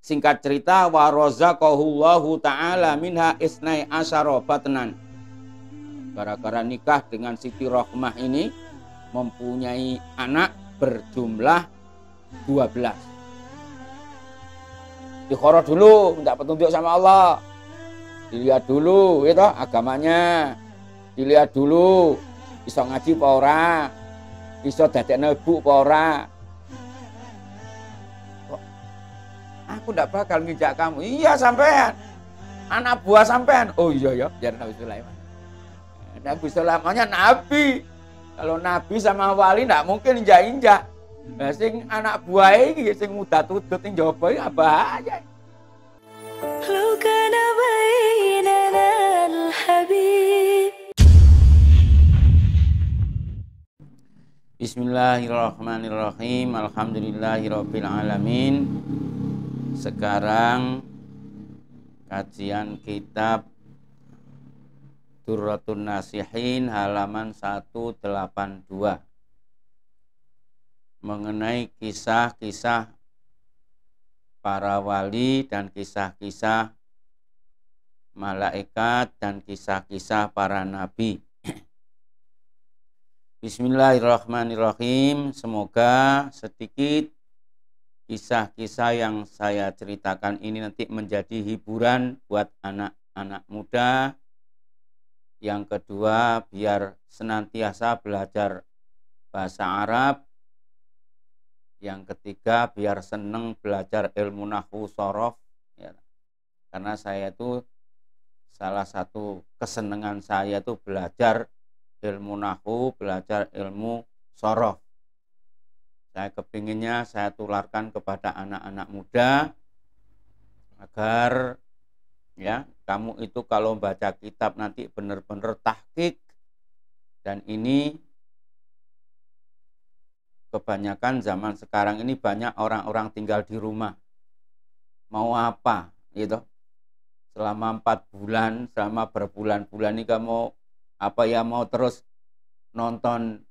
Singkat cerita, wa razaqahullahu ta'ala minha isnai asyara batnan. Gara-gara nikah dengan Siti Rohmah ini mempunyai anak berjumlah 12. Istikharah dulu, minta petunjuk sama Allah. Dilihat dulu gitu agamanya. Dilihat dulu iso ngaji apa ora, iso dadekno ibu apa ora. Aku ndak bakal ngijak kamu. Iya sampean. Anak buah sampean. Oh iya ya, biar Nabi Sulaiman. Nabi Sulaimannya nabi. Kalau nabi sama wali ndak mungkin injak-injak. Nah, sing anak buah iki sing muda tutut ning jaba iki apa aja. Bismillahirrahmanirrahim. Alhamdulillahirabbil alamin. Sekarang kajian kitab Durratun Nasihin halaman 182 mengenai kisah-kisah para wali dan kisah-kisah malaikat dan kisah-kisah para nabi. Bismillahirrahmanirrahim. Semoga sedikit kisah-kisah yang saya ceritakan ini nanti menjadi hiburan buat anak-anak muda. Yang kedua, biar senantiasa belajar bahasa Arab. Yang ketiga, biar seneng belajar ilmu nahwu sorof. Ya. Karena saya itu salah satu kesenangan saya itu belajar ilmu nahwu, belajar ilmu sorof. Saya kepinginnya saya tularkan kepada anak-anak muda agar ya kamu itu kalau baca kitab nanti benar-benar tahqiq. Dan ini kebanyakan zaman sekarang ini banyak orang-orang tinggal di rumah. Mau apa gitu? Selama 4 bulan, selama berbulan-bulan ini kamu apa ya mau terus nonton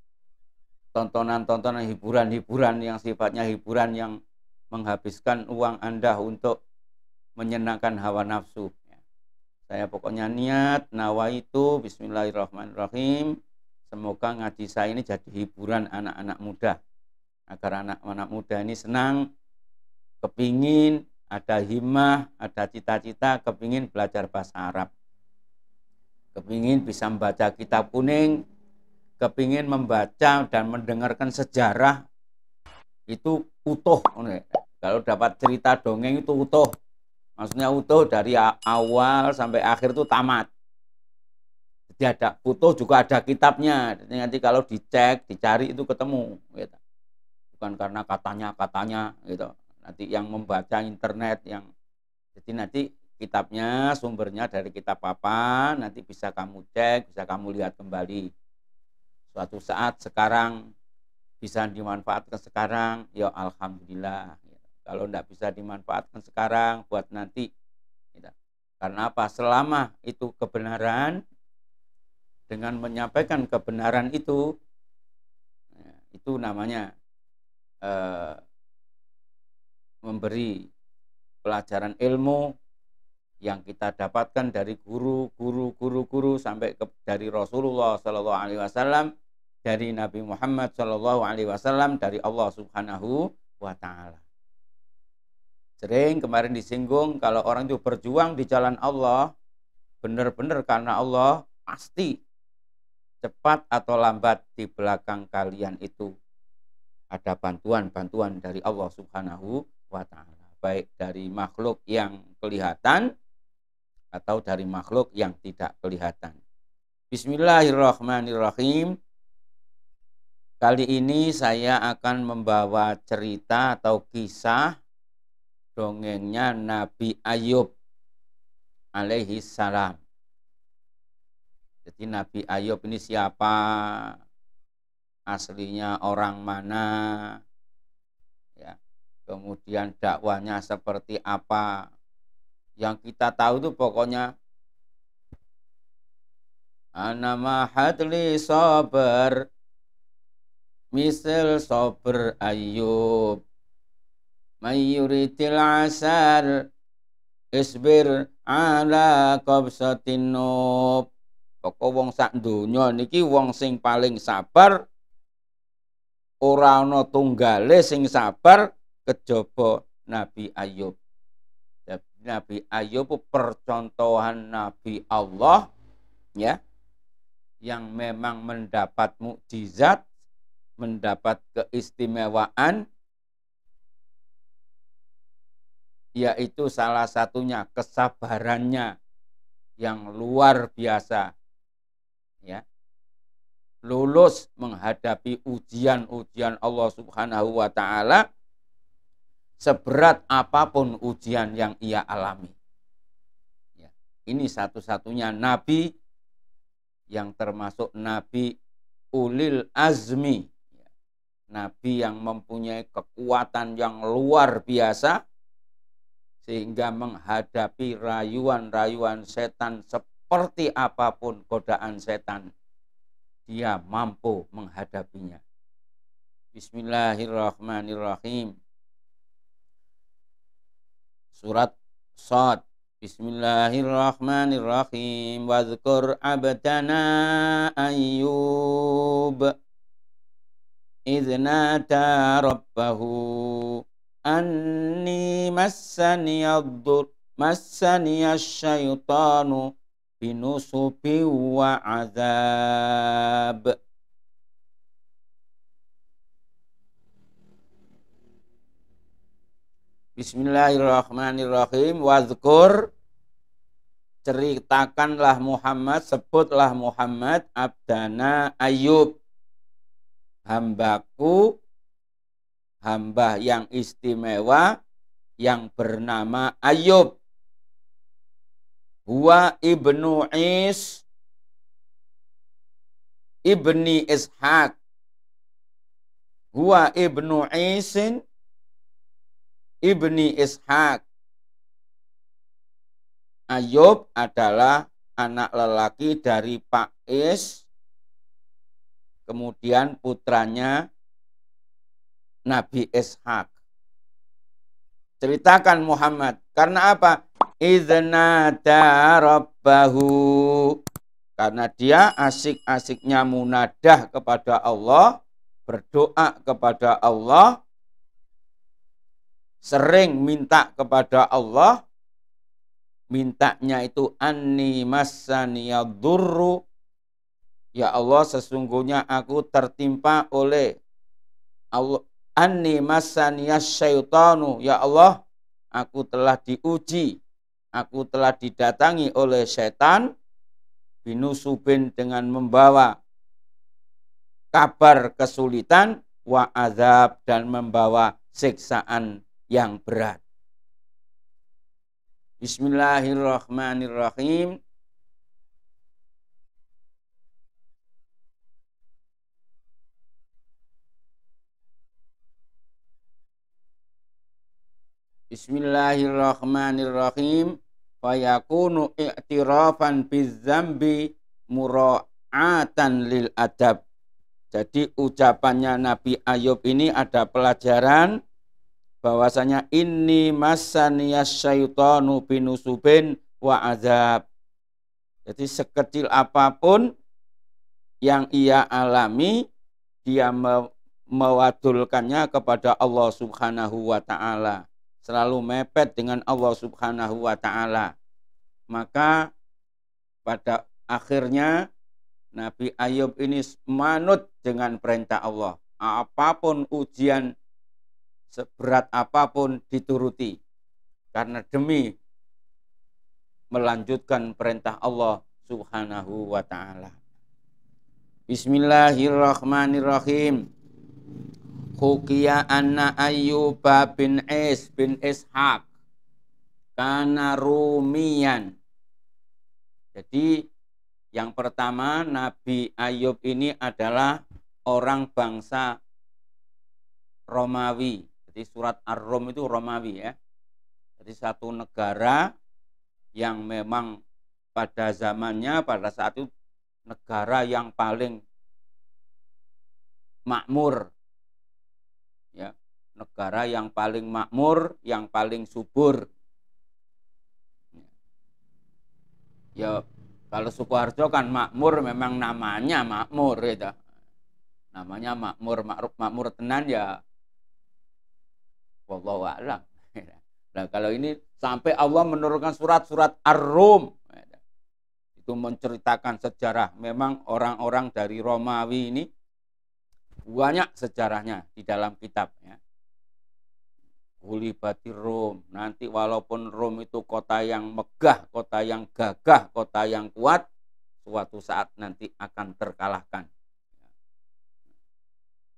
tontonan-tontonan hiburan-hiburan yang sifatnya hiburan yang menghabiskan uang Anda untuk menyenangkan hawa nafsu. Saya pokoknya niat nawaitu bismillahirrahmanirrahim. Semoga ngaji saya ini jadi hiburan anak-anak muda. Agar anak-anak muda ini senang, kepingin, ada himmah, ada cita-cita, kepingin belajar bahasa Arab. Kepingin bisa membaca kitab kuning, kepingin membaca dan mendengarkan sejarah itu utuh. Kalau dapat cerita dongeng itu utuh. Maksudnya utuh dari awal sampai akhir itu tamat. Jadi ada utuh juga ada kitabnya. Jadi nanti kalau dicek, dicari itu ketemu. Gitu. Bukan karena katanya gitu. Nanti yang membaca internet yang jadi nanti kitabnya sumbernya dari kitab apa nanti bisa kamu cek, bisa kamu lihat kembali. Suatu saat sekarang bisa dimanfaatkan sekarang, ya alhamdulillah. Kalau tidak bisa dimanfaatkan sekarang, buat nanti. Karena apa? Selama itu kebenaran, dengan menyampaikan kebenaran itu namanya memberi pelajaran ilmu yang kita dapatkan dari guru sampai dari Rasulullah Shallallahu Alaihi Wasallam, dari Nabi Muhammad Shallallahu Alaihi Wasallam, dari Allah Subhanahu Wa Taala. Sering kemarin disinggung kalau orang itu berjuang di jalan Allah benar-benar karena Allah, pasti cepat atau lambat di belakang kalian itu ada bantuan dari Allah Subhanahu Wa Taala, baik dari makhluk yang kelihatan atau dari makhluk yang tidak kelihatan. Bismillahirrahmanirrahim. Kali ini saya akan membawa cerita atau kisah dongengnya Nabi Ayub alaihi salam. Jadi Nabi Ayub ini siapa? Aslinya orang mana? Ya. Kemudian dakwanya seperti apa? Yang kita tahu itu pokoknya anama hadli sabar misal sabar Ayub Mayyuritil asar isbir ala qabsatin nub. Pokok wong sak donya niki wong sing paling sabar, ora ana tunggale sing sabar kejaba Nabi Ayub. Nabi Ayub percontohan Nabi Allah ya, yang memang mendapat mukjizat, mendapat keistimewaan, yaitu salah satunya kesabarannya yang luar biasa ya, lulus menghadapi ujian-ujian Allah Subhanahu wa taala seberat apapun ujian yang ia alami ya. Ini satu-satunya nabi yang termasuk nabi ulil azmi ya. Nabi yang mempunyai kekuatan yang luar biasa sehingga menghadapi rayuan-rayuan setan seperti apapun godaan setan, dia mampu menghadapinya. Bismillahirrahmanirrahim. Surat Shad. Bismillahirrahmanirrahim. Wadhkur abdana Ayyub idznata rabbahu anni massaniyasyaitanu binusubi wa azab. Bismillahirrahmanirrahim. Wadhkur, ceritakanlah Muhammad, sebutlah Muhammad abdana Ayub, hambaku, hamba yang istimewa yang bernama Ayub. Huwa ibnu ibni Ishaq. Huwa ibnu Isin ibni Ishaq. Ayub adalah anak lelaki dari Pak Is, kemudian putranya Nabi Ishaq. Ceritakan Muhammad, karena apa? Idznata rabbahu, karena dia asik-asiknya munadah kepada Allah, berdoa kepada Allah, sering minta kepada Allah. Mintanya itu anni massaniyadurru, ya Allah sesungguhnya aku tertimpa oleh Allah. Anni massaniyasyaitanu, ya Allah aku telah diuji, aku telah didatangi oleh setan, binusubin dengan membawa kabar kesulitan, wa azab dan membawa siksaan yang berat. Bismillahirrahmanirrahim. Bismillahirrahmanirrahim. Fayakunu i'tirafan bizzambi mura'atan lil adab. Jadi ucapannya Nabi Ayub ini ada pelajaran bahwasanya inni massaniyasyaitanu binusubin wa azab. Jadi sekecil apapun yang ia alami, dia mewadulkannya kepada Allah Subhanahu wa ta'ala, selalu mepet dengan Allah Subhanahu wa ta'ala. Maka pada akhirnya Nabi Ayub ini manut dengan perintah Allah. Apapun ujian, seberat apapun dituruti, karena demi melanjutkan perintah Allah Subhanahu wa ta'ala. Bismillahirrahmanirrahim. Hukiya anna Ayyuba bin Ishaq kana rumiyan. Jadi yang pertama, Nabi Ayub ini adalah orang bangsa Romawi. Jadi surat Ar-Rum itu Romawi ya. Jadi satu negara yang memang pada zamannya, pada saat itu negara yang paling makmur ya, negara yang paling makmur, yang paling subur. Ya kalau Sukoharjo kan makmur, memang namanya makmur gitu. Namanya makmur, makmur tenan ya wallahu a'lam. Nah, kalau ini sampai Allah menurunkan surat-surat Ar-Rum. Itu menceritakan sejarah. Memang orang-orang dari Romawi ini banyak sejarahnya di dalam kitab. Ya. Hulibatir Rum. Nanti walaupun Rum itu kota yang megah, kota yang gagah, kota yang kuat, suatu saat nanti akan terkalahkan.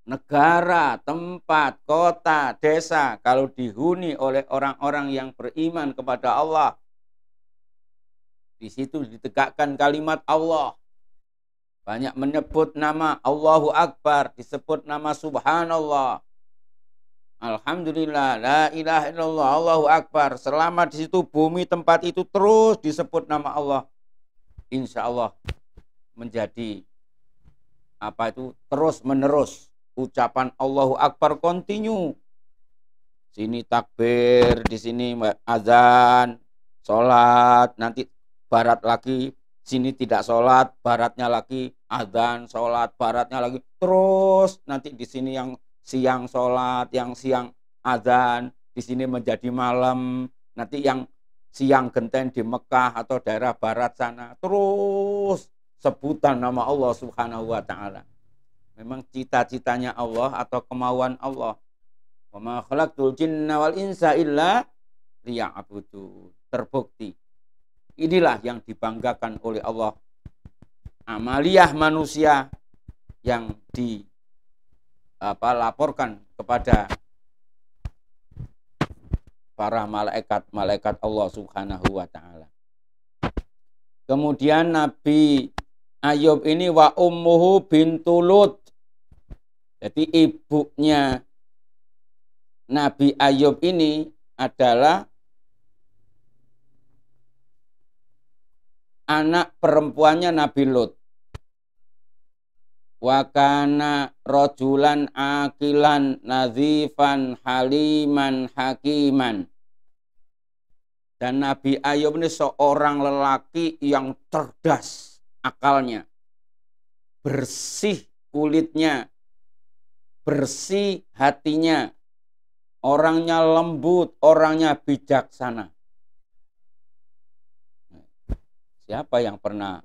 Negara, tempat, kota, desa, kalau dihuni oleh orang-orang yang beriman kepada Allah, di situ ditegakkan kalimat Allah. Banyak menyebut nama Allahu Akbar, disebut nama Subhanallah. Alhamdulillah, la ilaha illallah, Allahu Akbar. Selama di situ bumi tempat itu terus disebut nama Allah, insya Allah menjadi terus menerus. Ucapan Allahu Akbar continue. Sini takbir, di sini azan, sholat, nanti barat lagi, sini tidak sholat, baratnya lagi azan, sholat, baratnya lagi, terus nanti di sini yang siang sholat, yang siang azan, di sini menjadi malam, nanti yang siang genten di Mekah atau daerah barat sana, terus sebutan nama Allah Subhanahu wa ta'ala. Memang cita-citanya Allah atau kemauan Allah. Wa ma khalaqtul jinna wal insa illa liya'budun. Terbukti. Inilah yang dibanggakan oleh Allah. Amaliyah manusia yang laporkan kepada para malaikat Allah Subhanahu wa ta'ala. Kemudian Nabi Ayub ini wa ummuhu bintu Lut. Jadi ibunya Nabi Ayub ini adalah anak perempuannya Nabi Lut. Wa kana rajulan akilan nazifan haliman hakiman. Dan Nabi Ayub ini seorang lelaki yang cerdas akalnya, bersih kulitnya, bersih hatinya, orangnya lembut, orangnya bijaksana. Siapa yang pernah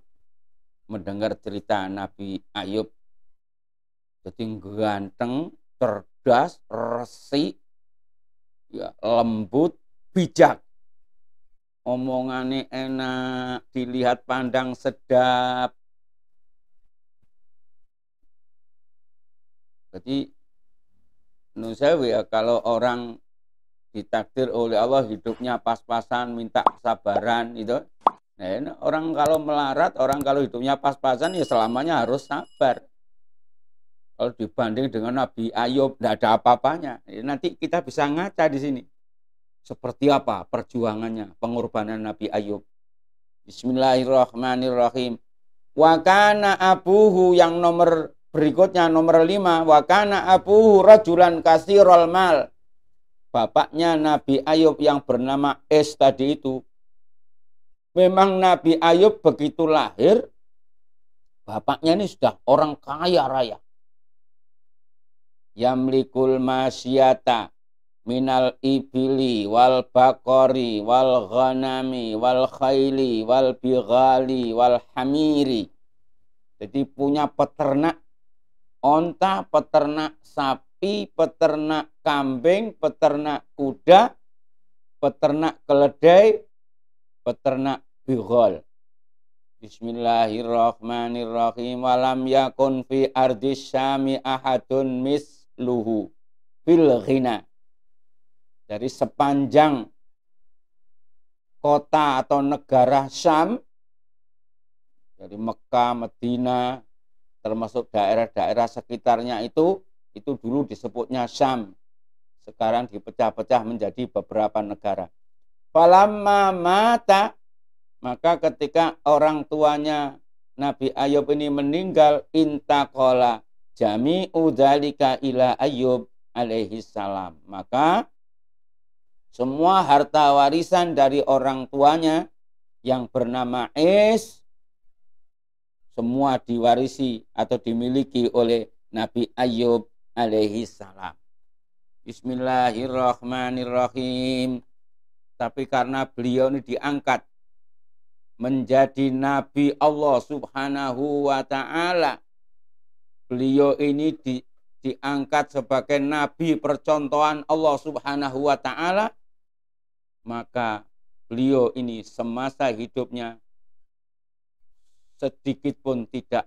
mendengar cerita Nabi Ayub? Jadi ganteng, cerdas, resik, ya, lembut, bijak. Omongannya enak, dilihat pandang sedap. Jadi menurut saya ya, kalau orang ditakdir oleh Allah hidupnya pas-pasan, minta kesabaran itu. Nah, orang kalau melarat, orang kalau hidupnya pas-pasan ya selamanya harus sabar. Kalau dibanding dengan Nabi Ayub tidak ada apa-apanya. Nanti kita bisa ngaca di sini. Seperti apa perjuangannya, pengorbanan Nabi Ayub. Bismillahirrahmanirrahim. Wa kana abuhu, yang nomor berikutnya nomor 5, wa kana abuhu rajulan katsirul mal. Bapaknya Nabi Ayub yang bernama Es tadi itu, memang Nabi Ayub begitu lahir, bapaknya ini sudah orang kaya raya. Yamlikul masyata minal ibili wal bakori wal ghanami wal khayli wal bighali wal hamiri. Jadi punya peternak onta, peternak sapi, peternak kambing, peternak kuda, peternak keledai, peternak bighal. Bismillahirrahmanirrahim. Walam yakun fi ardis syami ahadun misluhu fil ghina. Dari sepanjang kota atau negara Syam, dari Mekah, Madinah, termasuk daerah-daerah sekitarnya itu dulu disebutnya Syam. Sekarang dipecah-pecah menjadi beberapa negara. Falamma mata, maka ketika orang tuanya Nabi Ayub ini meninggal, intaqala jami'u dzalika ila Ayub alaihi salam. Maka semua harta warisan dari orang tuanya yang bernama Is semua diwarisi atau dimiliki oleh Nabi Ayub alaihi salam. Bismillahirrahmanirrahim. Tapi karena beliau ini diangkat menjadi Nabi Allah Subhanahu wa ta'ala. Beliau ini diangkat sebagai Nabi percontohan Allah Subhanahu wa ta'ala. Maka beliau ini semasa hidupnya sedikit pun tidak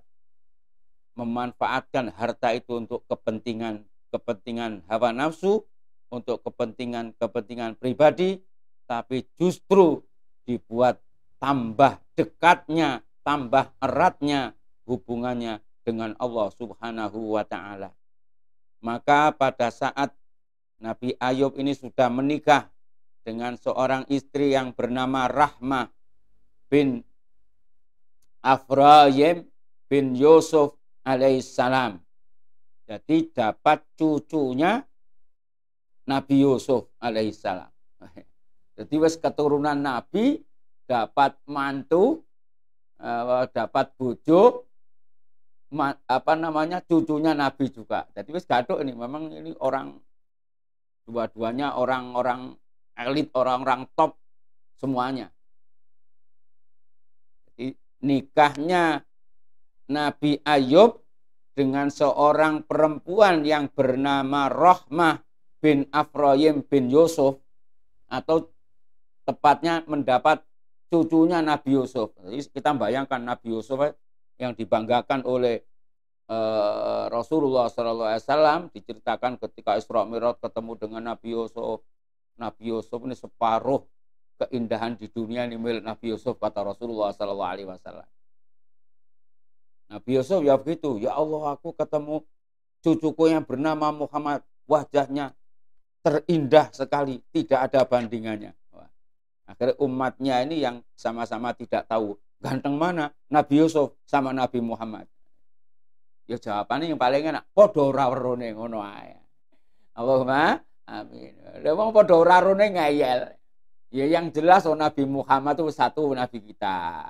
memanfaatkan harta itu untuk kepentingan hawa nafsu, untuk kepentingan pribadi, tapi justru dibuat tambah dekatnya, tambah eratnya hubungannya dengan Allah Subhanahu wa ta'ala. Maka pada saat Nabi Ayub ini sudah menikah dengan seorang istri yang bernama Rahmah bin Afrayim bin Yusuf alaihissalam. Jadi dapat cucunya Nabi Yusuf alaihissalam. Jadi wis keturunan Nabi, dapat mantu, dapat bojo, cucunya Nabi juga. Jadi wis gaduk ini, memang ini orang dua-duanya orang-orang elit, orang-orang top semuanya. Jadi nikahnya Nabi Ayub dengan seorang perempuan yang bernama Rahmah bin Afrayim bin Yusuf, atau tepatnya mendapat cucunya Nabi Yusuf. Jadi kita bayangkan Nabi Yusuf yang dibanggakan oleh Rasulullah SAW, diceritakan ketika Isra Mi'raj ketemu dengan Nabi Yusuf. Nabi Yusuf ini separuh keindahan di dunia ini milik Nabi Yusuf, kata Rasulullah SAW. Nabi Yusuf ya begitu, ya Allah, aku ketemu cucuku yang bernama Muhammad, wajahnya terindah sekali, tidak ada bandingannya. Akhirnya umatnya ini yang sama-sama tidak tahu ganteng mana Nabi Yusuf sama Nabi Muhammad. Ya jawabannya yang paling enak, padha ora werone ngono ae. Allahumma amin. Lha wong padha ora werone ngayel. Ya yang jelas Nabi Muhammad itu satu nabi kita.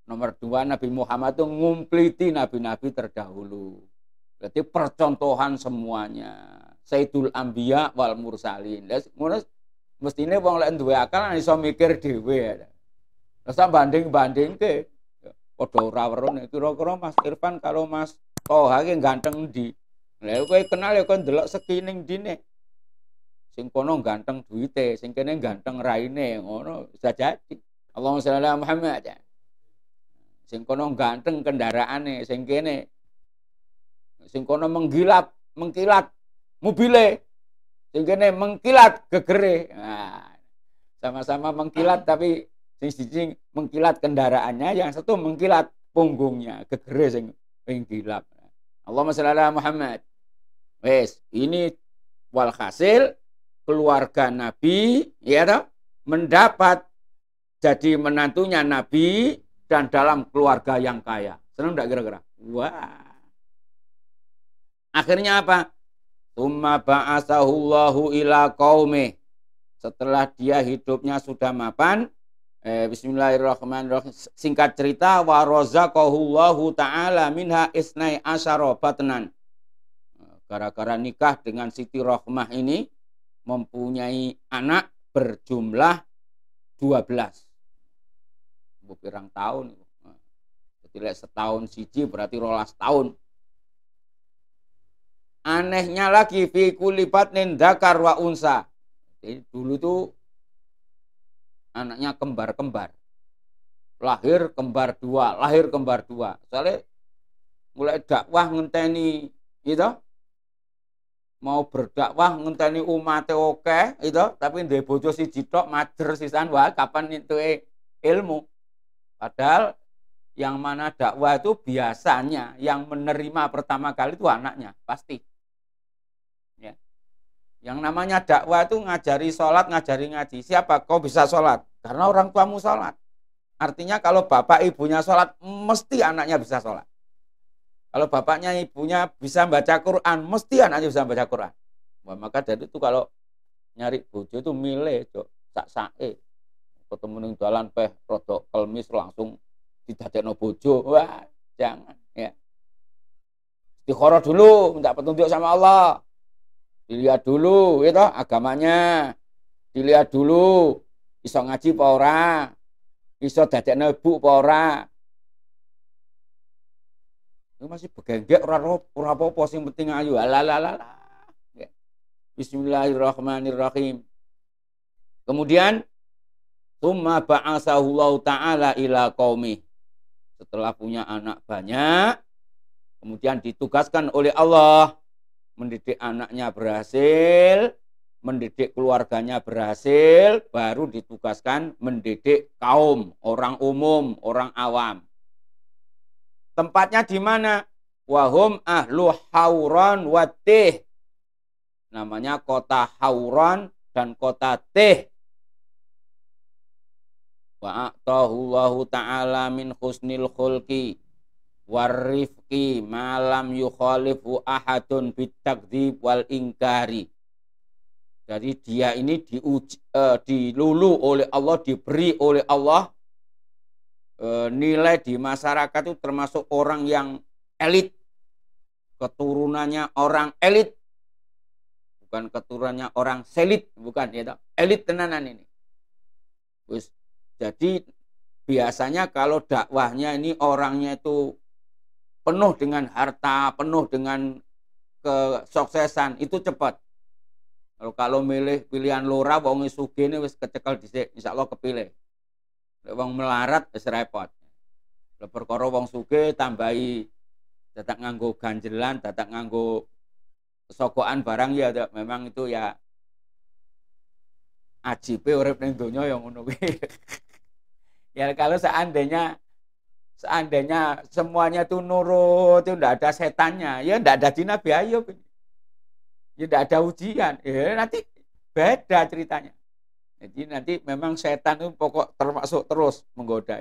Nomor dua, Nabi Muhammad itu ngumpliti nabi-nabi terdahulu. Berarti percontohan semuanya. Sayyidul Anbiya wal Mursalin. Mestine wong lek duwe akal iso mikir dhewe. Terus banding-bandingke. Padha ora werone. Kira-kira Mas Irfan karo Mas Toha ki ganteng ndi? Lha kowe kenal ya kowe ndelok sekining dine. Sing kono ganteng duwite, sing kene ganteng raine, ngono bisa jadi. Allahumma sholli ala Muhammad. Sing kono ganteng kendaraane, sing kene sing kono mengkilat mobile, sing kene mengkilat gegere. Nah, sama-sama mengkilat tapi sing mengkilat kendaraannya, yang satu mengkilat punggungnya, gegere sing mengkilat. Allahumma sholli ala Muhammad. Wes, ini walhasil keluarga Nabi ya toh, mendapat jadi menantunya Nabi dan dalam keluarga yang kaya. Senang enggak kira-kira? Wah. Akhirnya apa? Tsumma ba'atsahullahu ila qaumih. Setelah dia hidupnya sudah mapan, bismillahirrahmanirrahim. Singkat cerita, wa razaqahullahu ta'ala minha isnai asyara batnan. Gara-gara nikah dengan Siti Rahmah ini mempunyai anak berjumlah 12. Pirang tahun. Jadi setahun siji berarti 12 tahun. Anehnya lagi, fi kulli batnin dzakar wa unsa. Jadi dulu tuh anaknya kembar-kembar. Lahir kembar dua. Soalnya mulai dakwah ngenteni gitu. Mau berdakwah ngenteni umate oke itu, tapi ndek bojo siji tok majer sisan, wah kapan itu ilmu. Padahal yang mana dakwah itu biasanya yang menerima pertama kali itu anaknya, pasti. Ya. Yang namanya dakwah itu ngajari sholat, ngajari ngaji. Siapa kau bisa sholat? Karena orang tuamu sholat. Artinya kalau bapak ibunya sholat, mesti anaknya bisa sholat. Kalau bapaknya ibunya bisa baca Quran, mesti anaknya bisa baca Quran. Wah, maka dari itu kalau nyari bojo itu milih, Cok, sak-sake. Ketemu ning dalan peh rodok kelmis langsung didadekno bojo. Wah, jangan ya. Istikharah dulu, minta petunjuk sama Allah. Dilihat dulu itu agamanya. Dilihat dulu iso ngaji apa ora, iso dadekno ibu apa ora. Itu masih begenggek ora apa-apa sing penting ayu. Alalala. Ya. Bismillahirrahmanirrahim. Kemudian tsumma ba'atsahullahu ta'ala ila qaumi. Setelah punya anak banyak, kemudian ditugaskan oleh Allah mendidik anaknya berhasil, mendidik keluarganya berhasil, baru ditugaskan mendidik kaum, orang umum, orang awam. Tempatnya di mana? Wahum ahlu Hauran wa Tih. Namanya kota Hauran dan kota Tih. Wa a'tahullahu ta'ala min husnil khulqi warifqi malam yukhalifu ahadun bitakdzib wal ingkari. Jadi dia ini dilulu oleh Allah, diberi oleh Allah nilai di masyarakat itu termasuk orang yang elit, keturunannya orang elit, bukan keturunannya orang selit, bukan ya, elit tenanan ini. Jadi biasanya kalau dakwahnya ini orangnya itu penuh dengan harta, penuh dengan kesuksesan, itu cepat. Kalau milih pilihan lora, wong sugih ini wis kecekel dhisik, insyaallah kepilih. Wong melarat wis repot. Perkara wong sugih tambahi dadak nganggo ganjelan, dadak nganggo sogokan barang ya memang itu ya ajibe urip ning donya yang ngono kuwi. Ya kalau seandainya semuanya itu nurut, itu enggak ada setannya, ya enggak ada di Nabi Ayub. Ya enggak ada ujian. Ya nanti beda ceritanya. Jadi nanti memang setan itu pokok termasuk terus menggoda.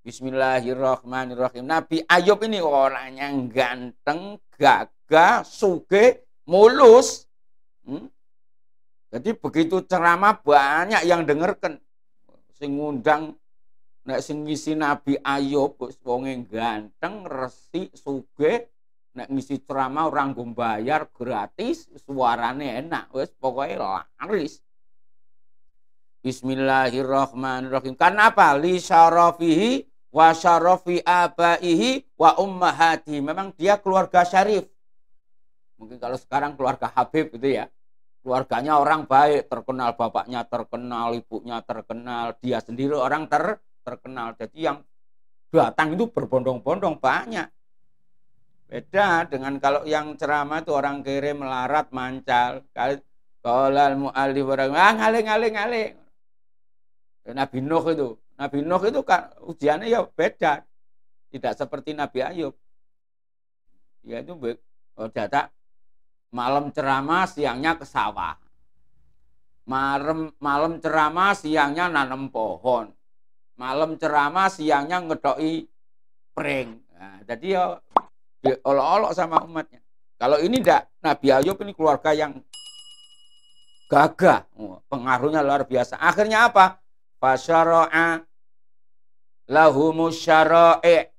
Bismillahirrahmanirrahim. Nabi Ayub ini orangnya ganteng, gagah, sugih, mulus. Jadi begitu ceramah banyak yang dengarkan. Sing ngundang nek sing ngisi Nabi Ayub wis wonge ganteng, resik, sugih. Nek ngisi ceramah orang nggo bayar gratis, suarane enak, wis pokoke laris. Bismillahirrahmanirrahim. Karena apa? Li syarafihi wa syarafi abaihi wa ummahati. Memang dia keluarga syarif. Mungkin kalau sekarang keluarga Habib gitu ya. Keluarganya orang baik, terkenal, bapaknya terkenal, ibunya terkenal, dia sendiri orang terkenal. Jadi yang datang itu berbondong-bondong banyak. Beda dengan kalau yang ceramah itu orang kere melarat, mancal. Kalau mu'alif orang ngaling. Nabi Nuh itu kan ujiannya ya beda. Tidak seperti Nabi Ayub. Ya itu data malam ceramah, siangnya ke sawah. Malam ceramah, siangnya nanam pohon. Malam ceramah, siangnya ngedoi pring. Nah, jadi ya diolok-olok sama umatnya. Kalau ini enggak, Nabi Ayub ini keluarga yang gagah. Pengaruhnya luar biasa. Akhirnya apa? Fasyara'a lahumus syara'i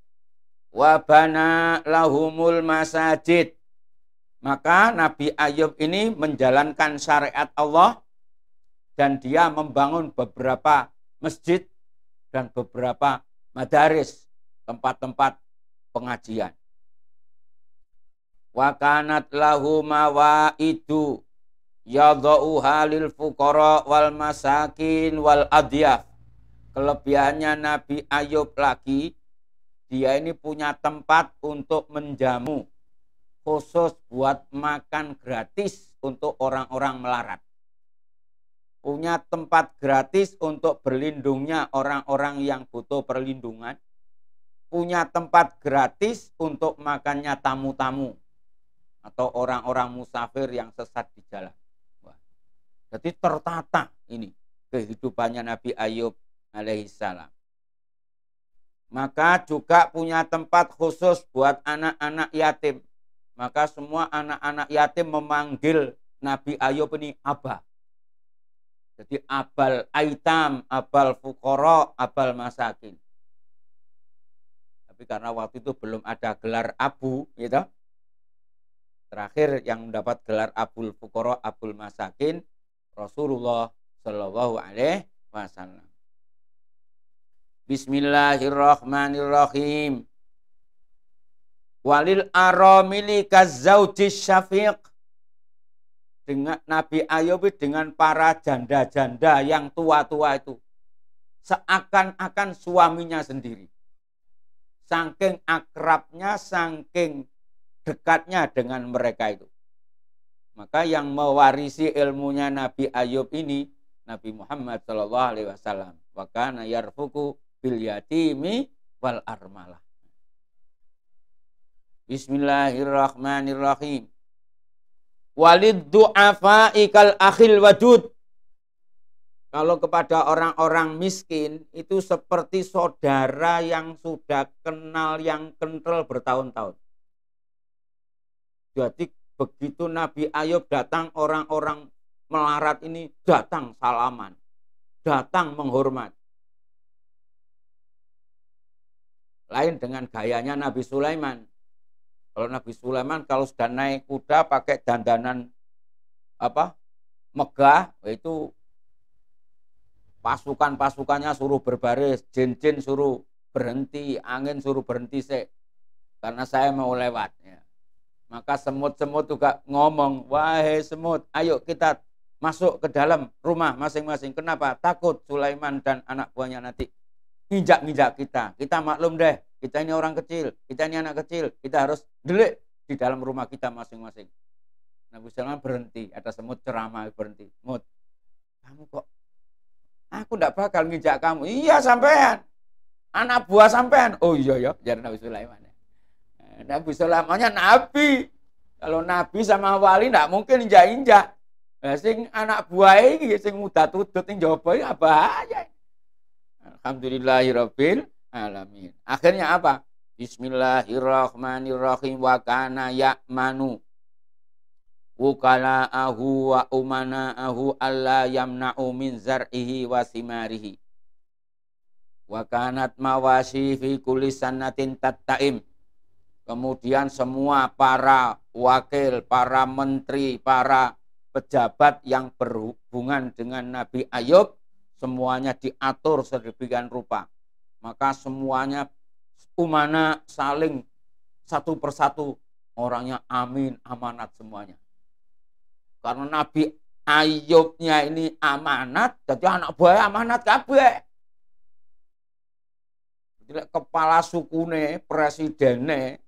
wa bana lahumul masajid. Maka Nabi Ayub ini menjalankan syariat Allah dan dia membangun beberapa masjid dan beberapa madaris, tempat-tempat pengajian. Wa kanat lahu mawaidu yadha'uha lil fuqara wal masakin wal adyaf. Kelebihannya Nabi Ayub lagi, dia ini punya tempat untuk menjamu khusus buat makan gratis untuk orang-orang melarat. Punya tempat gratis untuk berlindungnya orang-orang yang butuh perlindungan. Punya tempat gratis untuk makannya tamu-tamu atau orang-orang musafir yang sesat di jalan. Jadi tertata ini kehidupannya Nabi Ayub alaihissalam. Maka juga punya tempat khusus buat anak-anak yatim. Maka semua anak-anak yatim memanggil Nabi Ayub ini aba. Jadi abal aitam, abal fuqara, abal masakin. Tapi karena waktu itu belum ada gelar abu, gitu. Terakhir yang mendapat gelar abul fuqara, abul masakin, Rasulullah Shallallahu Alaihi Wasallam. Bismillahirrahmanirrahim. Walil aramili kazzauji syafiq. Dengan Nabi Ayub dengan para janda-janda yang tua-tua itu seakan-akan suaminya sendiri. Saking akrabnya, saking dekatnya dengan mereka itu. Maka yang mewarisi ilmunya Nabi Ayub ini Nabi Muhammad sallallahu alaihi wasallam. Wa kana yarfuku bil yatimi wal armalah. Bismillahirrahmanirrahim. Walid du'afa'i kal akhil wadud. Kalau kepada orang-orang miskin itu seperti saudara yang sudah kenal, yang kental bertahun-tahun. Jadi begitu Nabi Ayub datang, orang-orang melarat ini datang salaman, datang menghormat. Lain dengan gayanya Nabi Sulaiman. Kalau Nabi Sulaiman kalau sudah naik kuda pakai dandanan megah, itu pasukan-pasukannya suruh berbaris, jin-jin suruh berhenti, angin suruh berhenti karena saya mau lewat. Ya. Maka semut-semut juga ngomong, wahai semut, ayo kita masuk ke dalam rumah masing-masing. Kenapa? Takut Sulaiman dan anak buahnya nanti nginjak-nginjak kita. Kita maklum deh, kita ini orang kecil, kita ini anak kecil, kita harus delik di dalam rumah kita masing-masing. Nabi Sulaiman berhenti, ada semut ceramah berhenti. Mut, kamu kok, aku tidak bakal nginjak kamu. Iya sampean, anak buah sampean. Oh iya ya, jadi Nabi Sulaiman. Nabi Sulaimannya nabi. Kalau nabi sama wali tidak mungkin injak-injak. Nah, sing anak buah ini, sing muda tutut yang jawab apa aja. Alhamdulillahirabbil alamin. Akhirnya apa? Bismillahirrahmanirrahim. Wa kana ya'manu wukala'ahu wa umana'ahu alla yamna'u min zar'ihi wa simarihi. Wa kanat mawasi fi kulli sanatin tatta'im. Kemudian semua para wakil, para menteri, para pejabat yang berhubungan dengan Nabi Ayub, semuanya diatur sedemikian rupa. Maka semuanya umana saling satu persatu, orangnya amin, amanat semuanya. Karena Nabi Ayubnya ini amanat, jadi anak buah amanat kabeh. Kepala sukune, presidene,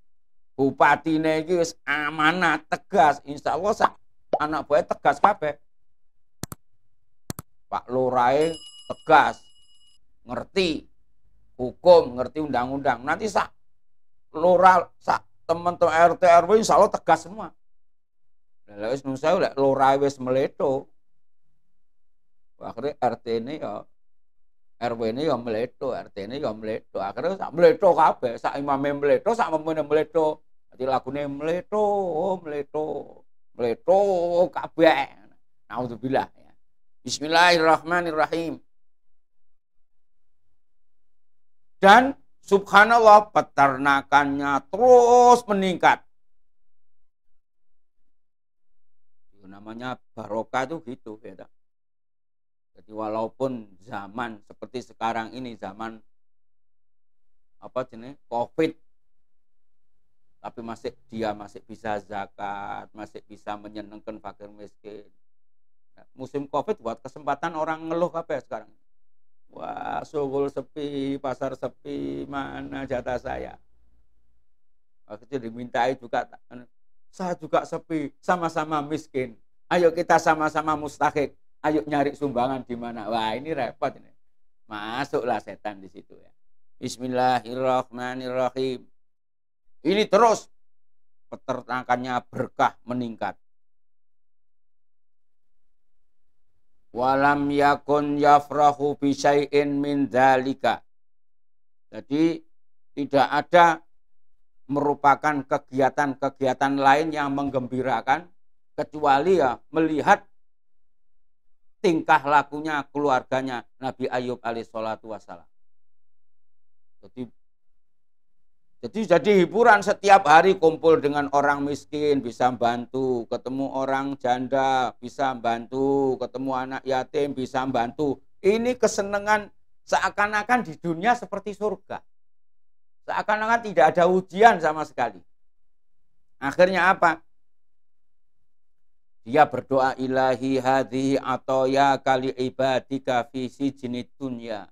bupatine iki wis amanat, tegas. Insyaallah anak buah tegas kabeh. Pak Lurahe tegas, ngerti hukum, ngerti undang-undang. Nanti lurah, teman-teman RT RW insyaallah tegas semua. Lah wis nusa lek lurah wis meleto. Akhirnya RT ini ya RW ini ya meleto, RT ini ya meleto. Akhirnya sak meleto kabeh, sak imame meleto, sak memene meleto. Dadi lagune meleto, meleto, meleto kabeh. Nauzubillah ya. Bismillahirrahmanirrahim. Dan subhanallah peternakannya terus meningkat. Itu namanya barokah itu gitu ya. Jadi walaupun zaman seperti sekarang ini zaman COVID, tapi dia masih bisa zakat, masih bisa menyenangkan fakir miskin. Nah, musim COVID buat kesempatan orang ngeluh apa ya sekarang? Wah, sugul sepi, pasar sepi, mana jatah saya? Akhirnya dimintai juga, saya juga sepi, sama-sama miskin. Ayo kita sama-sama mustahik. Ayo nyari sumbangan di mana? Wah, ini repot ini. Masuklah setan di situ ya. Bismillahirrahmanirrahim. Ini terus peternakannya berkah meningkat. Walam yakun yafrahu bi syai'in min dzalika. Jadi tidak ada merupakan kegiatan-kegiatan lain yang menggembirakan kecuali ya melihat tingkah lakunya keluarganya Nabi Ayub alaihissalatu wassalam. Jadi hiburan setiap hari, kumpul dengan orang miskin bisa bantu, ketemu orang janda bisa bantu, ketemu anak yatim bisa bantu. Ini kesenangan seakan-akan di dunia seperti surga. Seakan-akan tidak ada ujian sama sekali. Akhirnya apa? Dia berdoa, ilahi hadhihi atoya kali ibadika fi sijnid dunya.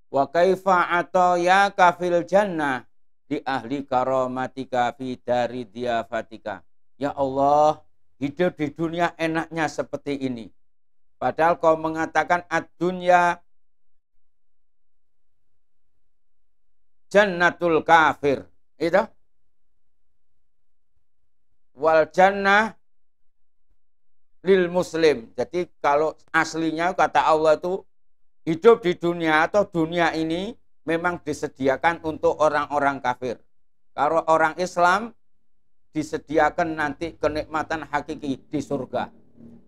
Wa kaifa atoya kafil jannah di ahli karomatika fi dari diafatika. Ya Allah, hidup di dunia enaknya seperti ini. Padahal kau mengatakan ad-dunya jannatul kafir. Itu. Wal jannah lil muslim. Jadi kalau aslinya kata Allah itu hidup di dunia atau dunia ini memang disediakan untuk orang-orang kafir. Kalau orang Islam disediakan nanti kenikmatan hakiki di surga.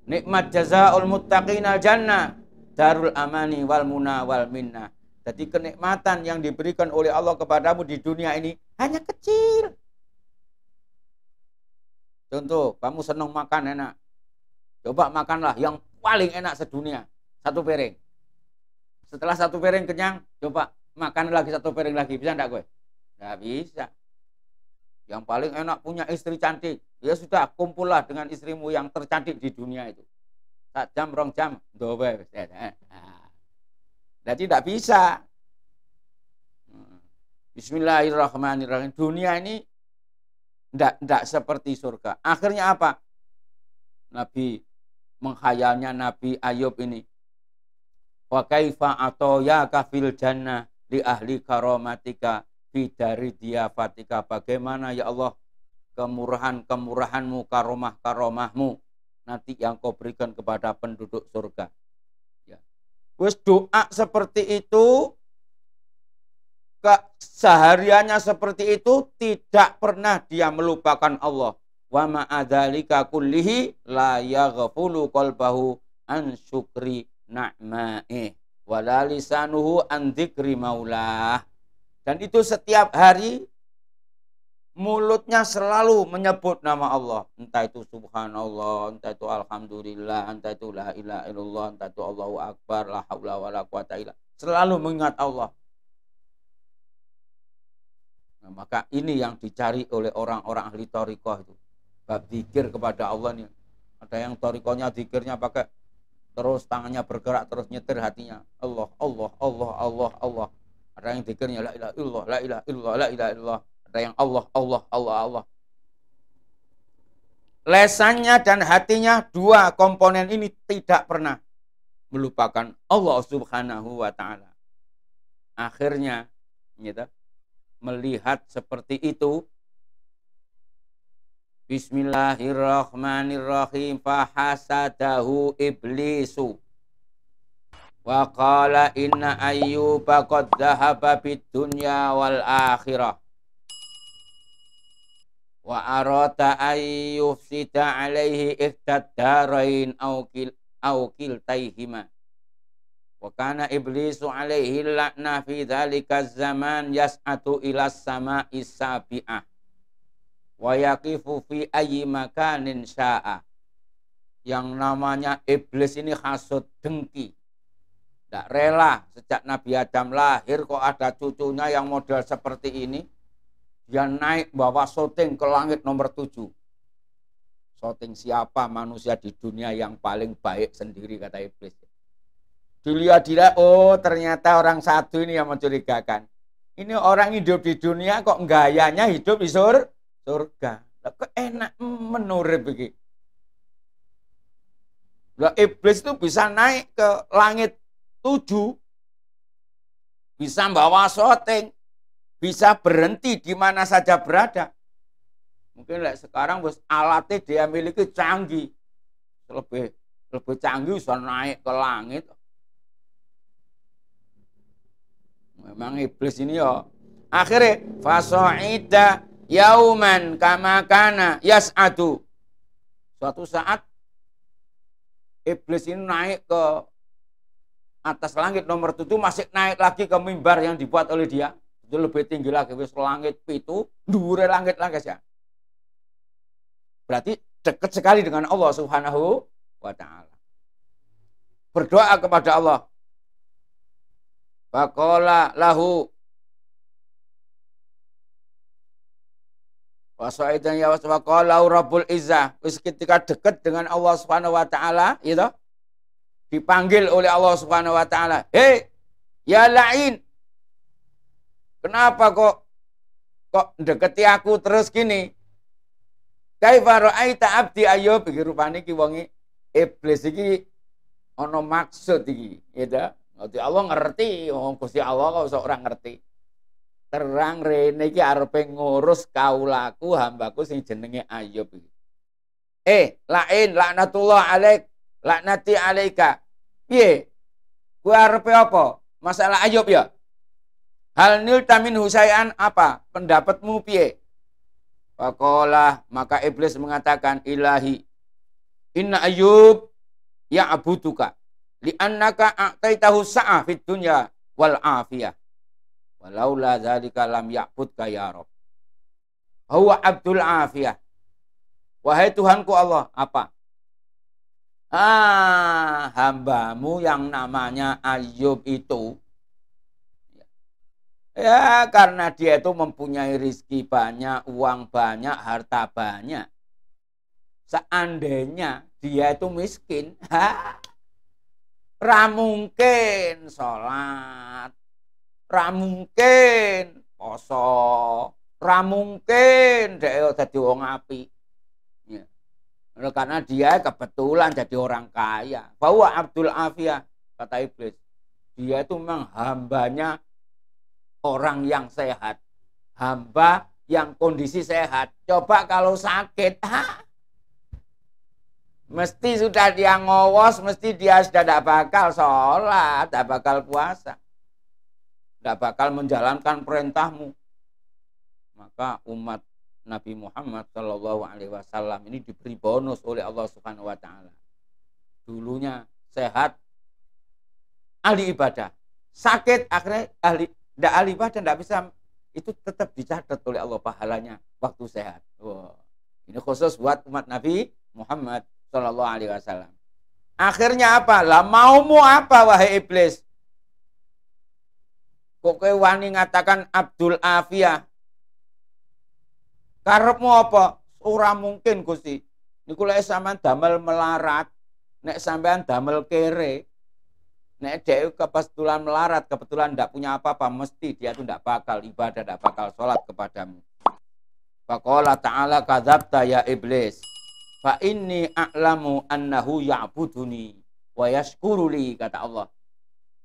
Nikmat jazaul muttaqin al jannah darul amani wal muna wal minna. Jadi kenikmatan yang diberikan oleh Allah kepadamu di dunia ini hanya kecil. Contoh, kamu senang makan enak. Coba makanlah yang paling enak sedunia. Satu piring. Setelah satu piring kenyang, coba makan lagi satu piring lagi. Bisa enggak gue? Enggak bisa. Yang paling enak punya istri cantik. Ya sudah, kumpullah dengan istrimu yang tercantik di dunia itu. 1 jam, 2 jam. Jadi tidak bisa. Bismillahirrahmanirrahim. Dunia ini tidak seperti surga. Akhirnya apa? Nabi menghayalnya Nabi Ayub ini. Wa kaifa atoya kafil jannah li ahli karomatika fi dari diafatika. Bagaimana ya Allah kemurahan-kemurahanmu, karomah-karomahmu nanti yang kau berikan kepada penduduk surga. Ya. Wis doa seperti itu, kesehariannya seperti itu, tidak pernah dia melupakan Allah. Wa ma'adzalika kullihi la yaghfulu qalbahu an syukri na'ma'i wala lisanuhu an dzikri maulah. Dan itu setiap hari mulutnya selalu menyebut nama Allah. Entah itu subhanallah, entah itu alhamdulillah, entah itu la ilaha illallah, entah itu Allahu akbar, la haula wala quwata illa. Selalu mengingat Allah. Nah, maka ini yang dicari oleh orang-orang ahli thariqah itu. Bab zikir kepada Allah nih. Ada yang thariqahnya zikirnya pakai terus tangannya bergerak, terus nyetir hatinya. Allah, Allah, Allah, Allah, Allah. Ada yang zikirnya la ilaha illallah, la ilaha illallah, la ilaha illallah. Ada yang Allah, Allah, Allah, Allah. Lesannya dan hatinya, dua komponen ini tidak pernah melupakan Allah subhanahu wa ta'ala. Akhirnya, gitu, melihat seperti itu, bismillahirrahmanirrahim, fahasadahu iblisu wa qala inna ayyuba qad dhahaba bid dunya wal akhirah wa arata ayyufsida alaihi ihtad-darain aw kiltaihima wa kana iblisu alaihi la'na fi dzalika zaman yas'atu ila sama'i sabi'ah wa yaqifu fi ayyi makanin sya'a. Yang namanya iblis ini hasud, dengki, tidak rela sejak Nabi Adam lahir kok ada cucunya yang model seperti ini. Dia naik bawa syuting ke langit nomor 7. Syuting siapa manusia di dunia yang paling baik sendiri, kata iblis. Dilihat-lihat, oh ternyata orang satu ini yang mencurigakan. Ini orang hidup di dunia kok gayanya hidup di surga. Kok enak menurut begitu. Lah iblis itu bisa naik ke langit 7. Bisa bawa syuting. Bisa berhenti di mana saja berada. Mungkin sekarang alatnya dia miliki canggih. Lebih canggih bisa naik ke langit. Memang iblis ini ya. Akhirnya faso'ida yauman kama kana yas'adu. Suatu saat iblis ini naik ke atas langit nomor 7, masih naik lagi ke mimbar yang dibuat oleh dia. Itu lebih tinggi lagi, wis langit itu, dhuwure langit lagi ya. Berarti dekat sekali dengan Allah Subhanahu wa taala. Berdoa kepada Allah. Faqala lahu wasaidan ya wasfaqala Rabbul Izzah. Wis ketika dekat dengan Allah Subhanahu wa taala, gitu. Dipanggil oleh Allah Subhanahu wa taala, "Hei, ya la'in. Kenapa kok deketi aku terus gini? Kaifa ra'aita abdi Ayub?" Iki rupane iki wonge iblis iki ana maksud iki, gitu. Gusti Allah ngerti, Gusti Allah kok sok ora ngerti. Terang rene iki arepe ngurus kaulaku hambaku sing jenenge Ayub iki. Lain laknatullah alaik, laknati alaika. Piye? Kuwi arepe apa? Masalah Ayub ya? Hal nil tamin husaian, apa pendapatmu piye? Faqala, maka iblis mengatakan, ilahi inna Ayub ya'buduka li'annaka a'taitahu sa'ah fid dunya wal afiyah walaula dzalika lam ya'budka ya Rabb. Huwa abdul afiyah. Wahai Tuhanku Allah, apa? Hambamu yang namanya Ayub itu, ya karena dia itu mempunyai rizki banyak, uang banyak, harta banyak. Seandainya dia itu miskin, ra mungkin sholat, ra mungkin poso, ra mungkin dia dadi wong apik. Karena dia kebetulan jadi orang kaya. Bahwa Abdul Afiyah, kata iblis, dia itu memang hambanya orang yang sehat, hamba yang kondisi sehat. Coba kalau sakit, mesti sudah dia ngowos, mesti dia sudah tidak bakal sholat, tidak bakal puasa, tidak bakal menjalankan perintahmu. Maka umat Nabi Muhammad Shallallahu Alaihi Wasallam ini diberi bonus oleh Allah Subhanahu Wa Taala. Dulunya sehat, ahli ibadah, sakit akhirnya tidak ahli ibadah, tidak bisa, itu tetap dicatat oleh Allah pahalanya waktu sehat. Wow. Ini khusus buat umat Nabi Muhammad Shallallahu Alaihi Wasallam. Akhirnya apa? Lah maumu apa wahai iblis? Kok kowe wani ngatakan Abdul Afiyah? Karepmu apa? Ora mungkin Gusti. Niku lek sampean damel melarat, nek sampean damel kere, nek dhek kebetulan melarat, kebetulan ndak punya apa-apa, mesti dia itu ndak bakal ibadah, ndak bakal sholat kepadamu. Faqala ta'ala kadzabta ya iblis. Fa inni a'lamu annahu ya'buduni wa yashkuruli, kata Allah.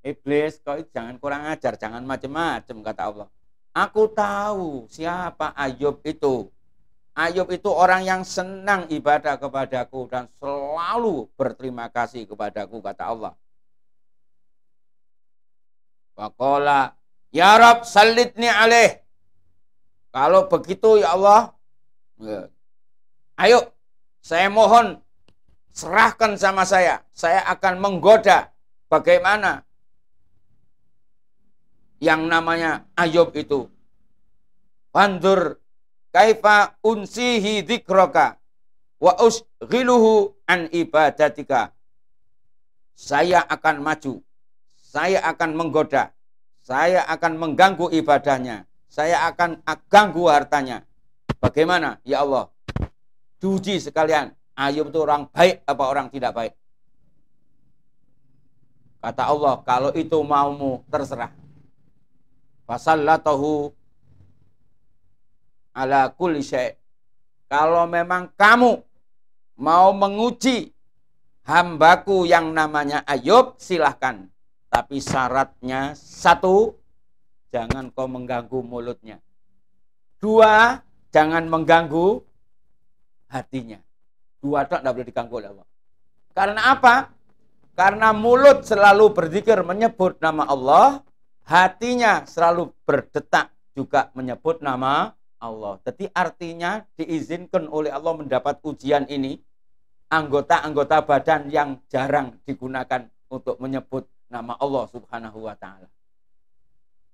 Iblis, kau jangan kurang ajar, jangan macam-macam, kata Allah. Aku tahu siapa Ayub itu. Ayub itu orang yang senang ibadah kepadaku dan selalu berterima kasih kepadaku, kata Allah. Faqala, ya Rabb sallitni alaih. Kalau begitu ya Allah, ayo saya mohon serahkan sama saya akan menggoda bagaimana yang namanya Ayub itu. Fandur kaifa unsihi dzikraka wa usghiluhu an ibadatika. Saya akan maju, saya akan menggoda, saya akan mengganggu ibadahnya, saya akan ganggu hartanya. Bagaimana ya Allah? Diuji sekalian, Ayub itu orang baik apa orang tidak baik? Kata Allah, kalau itu maumu terserah. Fasallatahu ala kulli syai'. Kalau memang kamu mau menguji hambaku yang namanya Ayub, silahkan. Tapi syaratnya satu, jangan kau mengganggu mulutnya. Dua, jangan mengganggu hatinya. Dua tak boleh diganggu oleh Allah. Karena apa? Karena mulut selalu berzikir menyebut nama Allah, hatinya selalu berdetak juga menyebut nama Allah. Jadi artinya diizinkan oleh Allah mendapat ujian ini anggota-anggota badan yang jarang digunakan untuk menyebut nama Allah Subhanahu wa Ta'ala.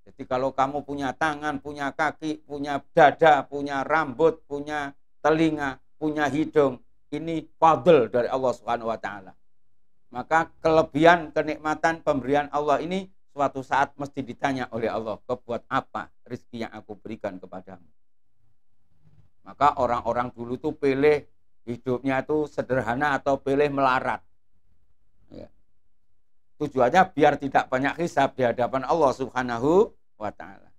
Jadi kalau kamu punya tangan, punya kaki, punya dada, punya rambut, punya telinga, punya hidung, ini fadl dari Allah Subhanahu wa Ta'ala. Maka kelebihan, kenikmatan, pemberian Allah ini suatu saat mesti ditanya oleh Allah, kebuat apa rezeki yang aku berikan kepadamu. Maka orang-orang dulu tuh pilih hidupnya itu sederhana atau pilih melarat. Ya. Tujuannya biar tidak banyak hisab di hadapan Allah Subhanahu wa Ta'ala.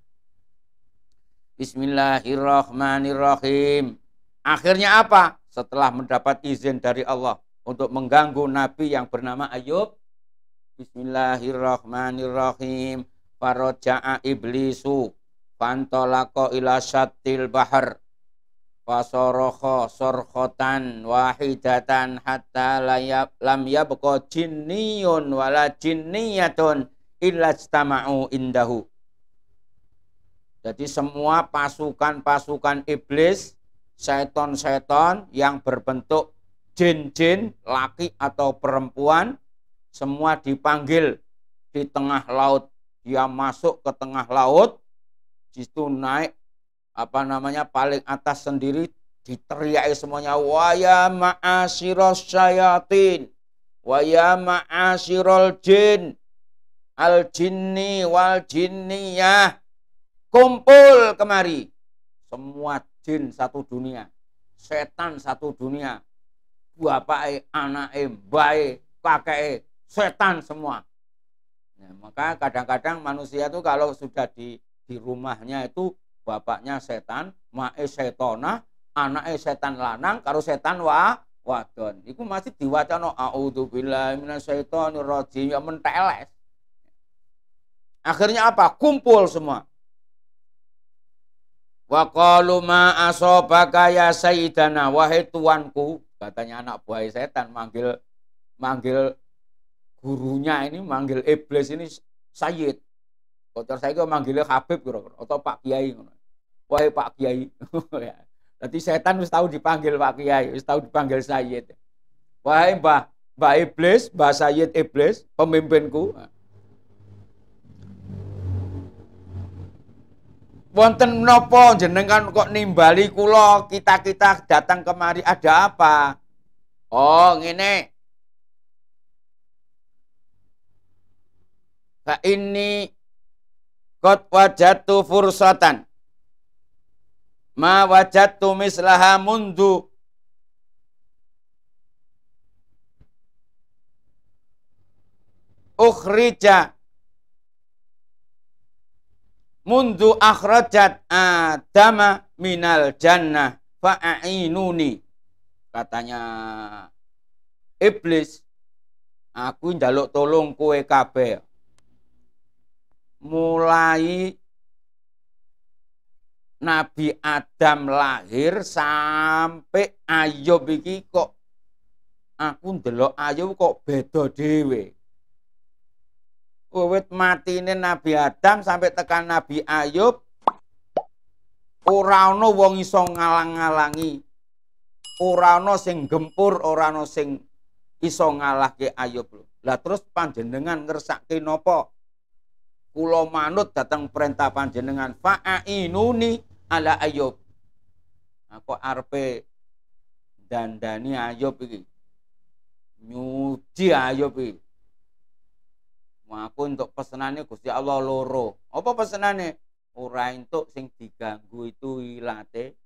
Bismillahirrahmanirrahim. Akhirnya apa? Setelah mendapat izin dari Allah untuk mengganggu Nabi yang bernama Ayub. Bismillahirrahmanirrahim. Faraja'a iblisu fantolako ila syattil bahar fasorokho sorkhotan wahidatan hatta lam yabqa jinniyun wala jinniyatun illa istama'u indahu. Jadi semua pasukan-pasukan iblis, seton-seton yang berbentuk jin-jin, laki atau perempuan, semua dipanggil di tengah laut. Dia masuk ke tengah laut, situ naik paling atas sendiri, diteriaki semuanya, wa ya ma'asyiros syayatin wa ya ma'asyirol jin al jinni wal jinniyah, kumpul kemari semua jin satu dunia, setan satu dunia, bapake, anake, mbae, kakeke, setan semua. Nah, maka kadang-kadang manusia itu kalau sudah di rumahnya itu bapaknya setan, mae setona, anake setan lanang, karo setan wadon. Iku masih diwacana a'udzubillahi minasyaitonir rajim, ya menteles. Akhirnya apa? Kumpul semua. Wa qalu ma asobaka ya sayyidana, wahai tuanku, katanya anak buah setan manggil gurunya ini, manggil iblis ini Sayyid. Kotor saya kok manggilnya Habib atau Pak Kiai. Wahai Pak Kiai. Jadi setan wis tahu dipanggil Pak Kiai, wis tahu dipanggil Sayyid. Wahai Mbah Iblis, Mbah Sayyid Iblis, pemimpinku. Wonten menapa jenengan kok nimbali kula, kita datang kemari, ada apa? Oh, ngene. Fa ini qad wajadtu fursatan ma wajadtu mislaha mundu ukhrija mundu akhrajat adama minal jannah fa'inuni. Katanya iblis, aku njaluk tolong kowe kabeh. Mulai Nabi Adam lahir sampai Ayub iki kok aku ndelok Ayub kok beda dhewe. Wiwit matine Nabi Adam sampai tekan Nabi Ayub ora ana wong iso ngalang-ngalangi. Ora ana sing gempur, ora ana sing iso ngalahke Ayub. Lah terus panjenengan ngersake napa? Kula manut datang perintah panjenengan, fa'inuni ala Ayub. Aku arepe dandani Ayub iki. Nyuci Ayub iki. Aku untuk pesenane Gusti Allah loro. Apa pesenane? Ora entuk sing diganggu itu ilate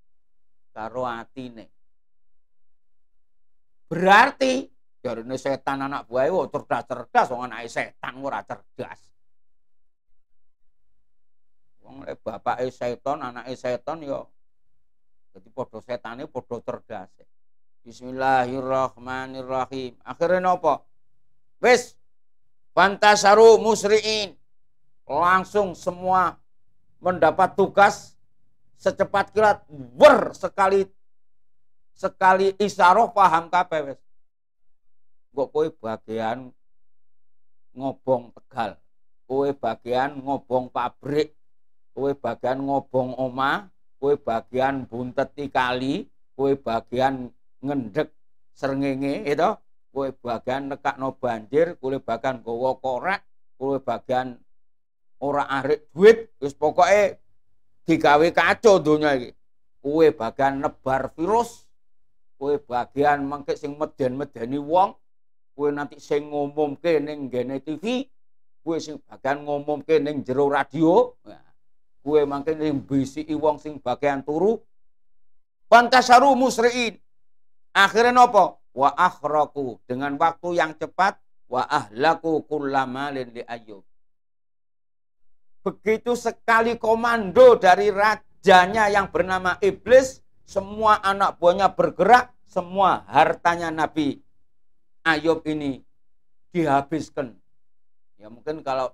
karo atine. Berarti jarine setan anak buahe cerdas-cerdas, wong anake setan ora cerdas. Bapake seton, anake seton ya jadi padha setane padha cerdas. Bismillahirrahmanirrahim. Akhirnya napa? Wis fantasaru musri'in. Langsung semua mendapat tugas secepat kilat, sekali isyarah paham kabeh wis. Kok kowe bagian ngobong Tegal, kowe bagian ngobong pabrik, kowe bagian ngobong omah, kowe bagian bunteti kali, kowe bagian ngendek srengenge itu, kowe bagian nekakno banjir, kowe bagian gawa korek, kowe bagian ora arik duit, wis pokoke digawe kacau donya iki. Kowe bagian nebar virus, kowe bagian mengke sing meden-medeni wong, kowe nanti sing ngumumke ning nggene TV, kowe sing bagian ngumumke ning jero radio, kowe mangke sing bisiki wong sing bagian turu. Pantasaru musri'in. Akhirnya nopo? Wa akhraku, dengan waktu yang cepat, wa ahlaku kullamalin li Ayyub. Begitu sekali komando dari rajanya yang bernama Iblis, semua anak buahnya bergerak, semua hartanya Nabi Ayyub ini dihabiskan. Ya mungkin kalau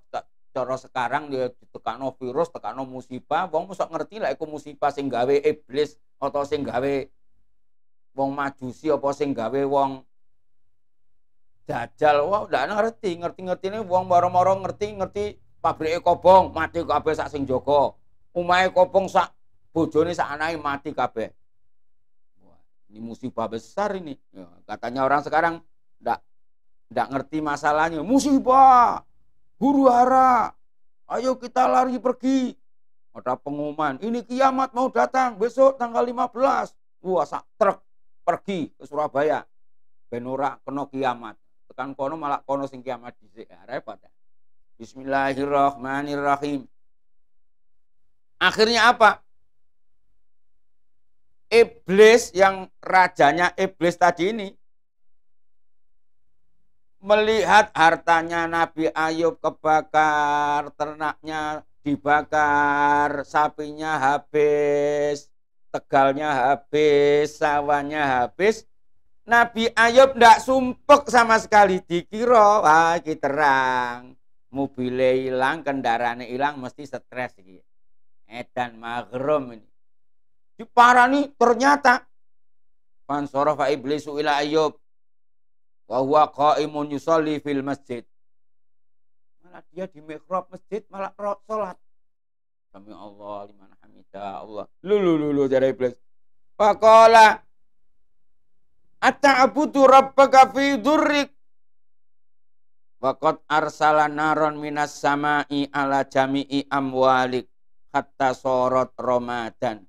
cara sekarang dia tekano virus, tekano musibah, wong mosok ngerti lah iku musibah sing gawe iblis atau sing gawe wong majusi apa sing gawe wong dajal. Wah, ndak ngerti-ngertine wong moro-moro ngerti pabrike kobong mati kabeh sak sing jaga. Omahe kobong sak bojone sak anake mati kabeh. Wah, ini musibah besar ini. Ya, katanya orang sekarang ndak ngerti masalahnya. Musibah. Huru-hara, ayo kita lari pergi. Ada pengumuman, ini kiamat mau datang besok tanggal 15. Wah, sak truk pergi ke Surabaya. Ben ora kena kiamat. Tekan kono malah kono sing kiamat dhisik. Repot. Bismillahirrahmanirrahim. Akhirnya apa? Iblis yang rajanya iblis tadi ini melihat hartanya Nabi Ayyub kebakar, ternaknya dibakar, sapinya habis, tegalnya habis, sawahnya habis. Nabi Ayyub ndak sumpek sama sekali, dikira wah iki terang. Mobilnya hilang, kendaraannya hilang, mesti stres iki. Edan maghrum ini. Diparani ternyata fansarafa iblisu ila Ayyub wa huwa qaimun yusolli fil masjid. Malah dia di mihrab masjid malah salat. Sami Allah liman hamidah Allah. Lu dari iblis. Faqala ata'budu rabbaka fi durrik. Waqad arsala naron minas sama'i ala jami'i amwalik hatta sorot Ramadan.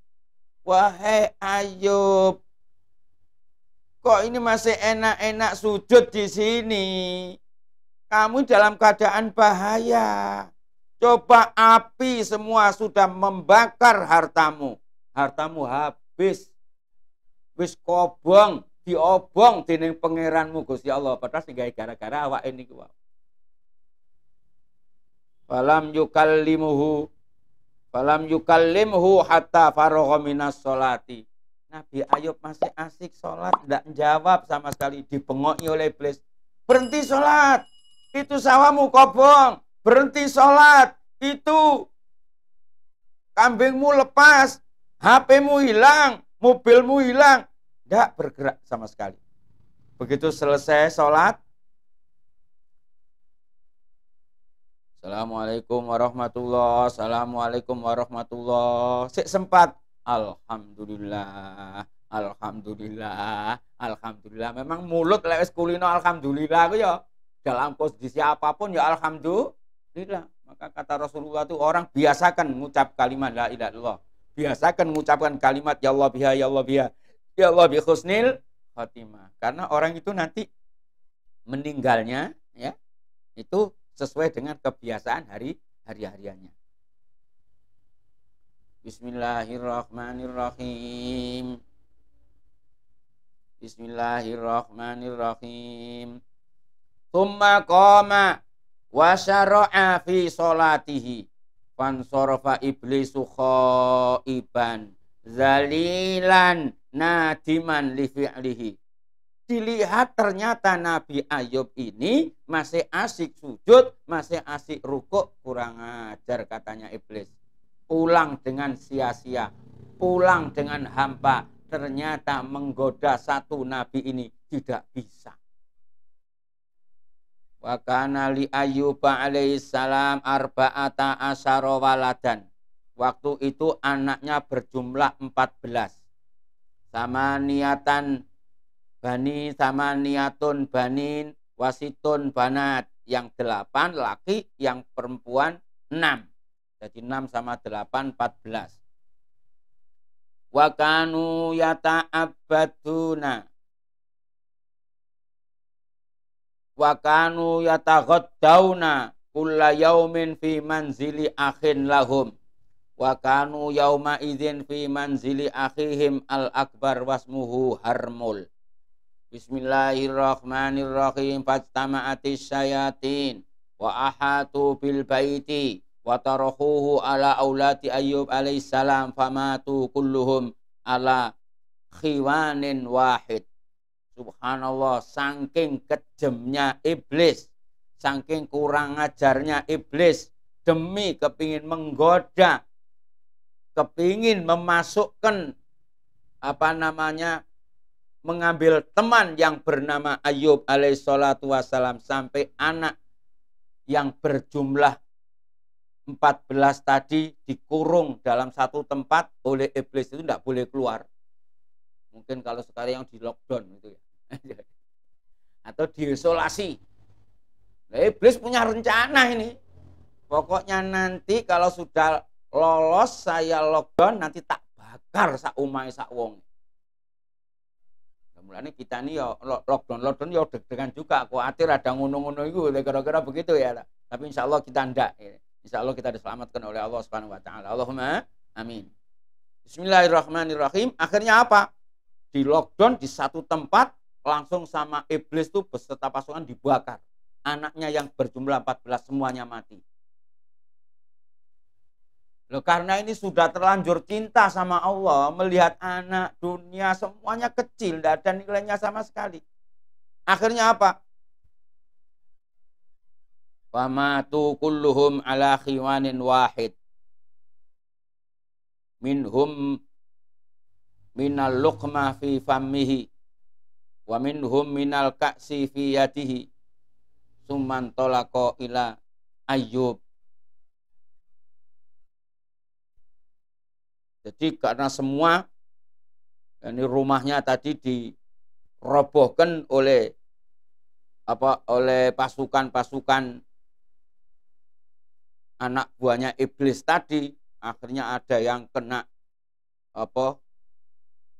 Wahai Ayyub, kok ini masih enak-enak sujud di sini? Kamu dalam keadaan bahaya. Coba api semua sudah membakar hartamu. Hartamu habis. Wis kobong, diobong dening pangeranmu Gusti Allah. Padahal sing gara-gara awake niku wae. Falam yukallimhu hatta faragha minas sholati. Nabi Ayyub masih asik sholat, tidak jawab sama sekali, dibengoki oleh iblis. Berhenti sholat, itu sawahmu kobong. Berhenti sholat, itu kambingmu lepas, HP-mu hilang, mobilmu hilang. Tidak bergerak sama sekali. Begitu selesai sholat, Assalamualaikum warahmatullahi wabarakatuh. Assalamualaikum warahmatullahi wabarakatuh. Sik sempat. Alhamdulillah. Memang mulut lewes kulino alhamdulillah aku ya. Dalam kondisi apapun ya alhamdulillah. Maka kata Rasulullah itu orang biasakan mengucap kalimat la ilaha illallah. Biasakan mengucapkan kalimat ya Allah biha ya Allah biha. Ya Allah bi husnil khatimah. Karena orang itu nanti meninggalnya ya itu sesuai dengan kebiasaan hari-hariannya. Bismillahirrahmanirrahim. Bismillahirrahmanirrahim. Tsumma qama wa syara'a fi sholatihi. Fansarafa iblisu khaiban zalilan nadiman li fi'lihi. Dilihat ternyata Nabi Ayyub ini masih asik sujud, masih asik rukuk, kurang ajar katanya iblis. Pulang dengan sia-sia, pulang dengan hampa. Ternyata menggoda satu Nabi ini tidak bisa. Wa kana li Ayyub alaihissalam arba'ata asyara waladan. Waktu itu anaknya berjumlah 14. Sama niatan bani samaniyatun banin wasitun banat. Yang 8 laki, yang perempuan 6. Jadi 6 sama 8 14. Wa kanu yata'abbaduna wa kanu yataghaddawna kulla yaumin fi manzili akhin lahum wa kanu yauma idzin fi manzili akhihim al akbar wasmuhu Harmul. Bismillahirrahmanirrahim. Fastama'atis syayatin wa ahatu bil baiti wa tarahuhu ala aulati Ayyub alaihissalam famatu kulluhum ala khiwanin wahid. Subhanallah, saking kejamnya iblis, saking kurang ajarnya iblis, demi kepingin menggoda, kepingin memasukkan mengambil teman yang bernama Ayyub alaihissalatu wassalam, sampai anak yang berjumlah 14 tadi dikurung dalam satu tempat oleh iblis, itu tidak boleh keluar. Mungkin kalau sekarang yang di lockdown itu ya. Atau diisolasi. Nah, iblis punya rencana ini. Pokoknya nanti kalau sudah lolos saya lockdown, nanti tak bakar sak umai sak wong. Mulanya kita ini ya lockdown ya deg-degan juga, khawatir ada ngono-ngono itu, kira-kira begitu ya. Tapi insya Allah kita enggak. Insya Allah kita diselamatkan oleh Allah Subhanahu Wa Taala. Allahumma amin. Bismillahirrahmanirrahim. Akhirnya apa? Di lockdown di satu tempat, langsung sama iblis itu beserta pasukan dibakar. Anaknya yang berjumlah 14 semuanya mati. Loh, karena ini sudah terlanjur cinta sama Allah, melihat anak, dunia, semuanya kecil, tidak ada nilainya sama sekali. Akhirnya apa? Famatu kulluhum ala khiwanin wahid. Minhum minal luqma fi fammihi wa minhum minal ka'si fi yadihi. Summan tolako ila Ayyub. Jadi karena semua ini rumahnya tadi dirobohkan oleh pasukan anak buahnya iblis tadi, akhirnya ada yang kena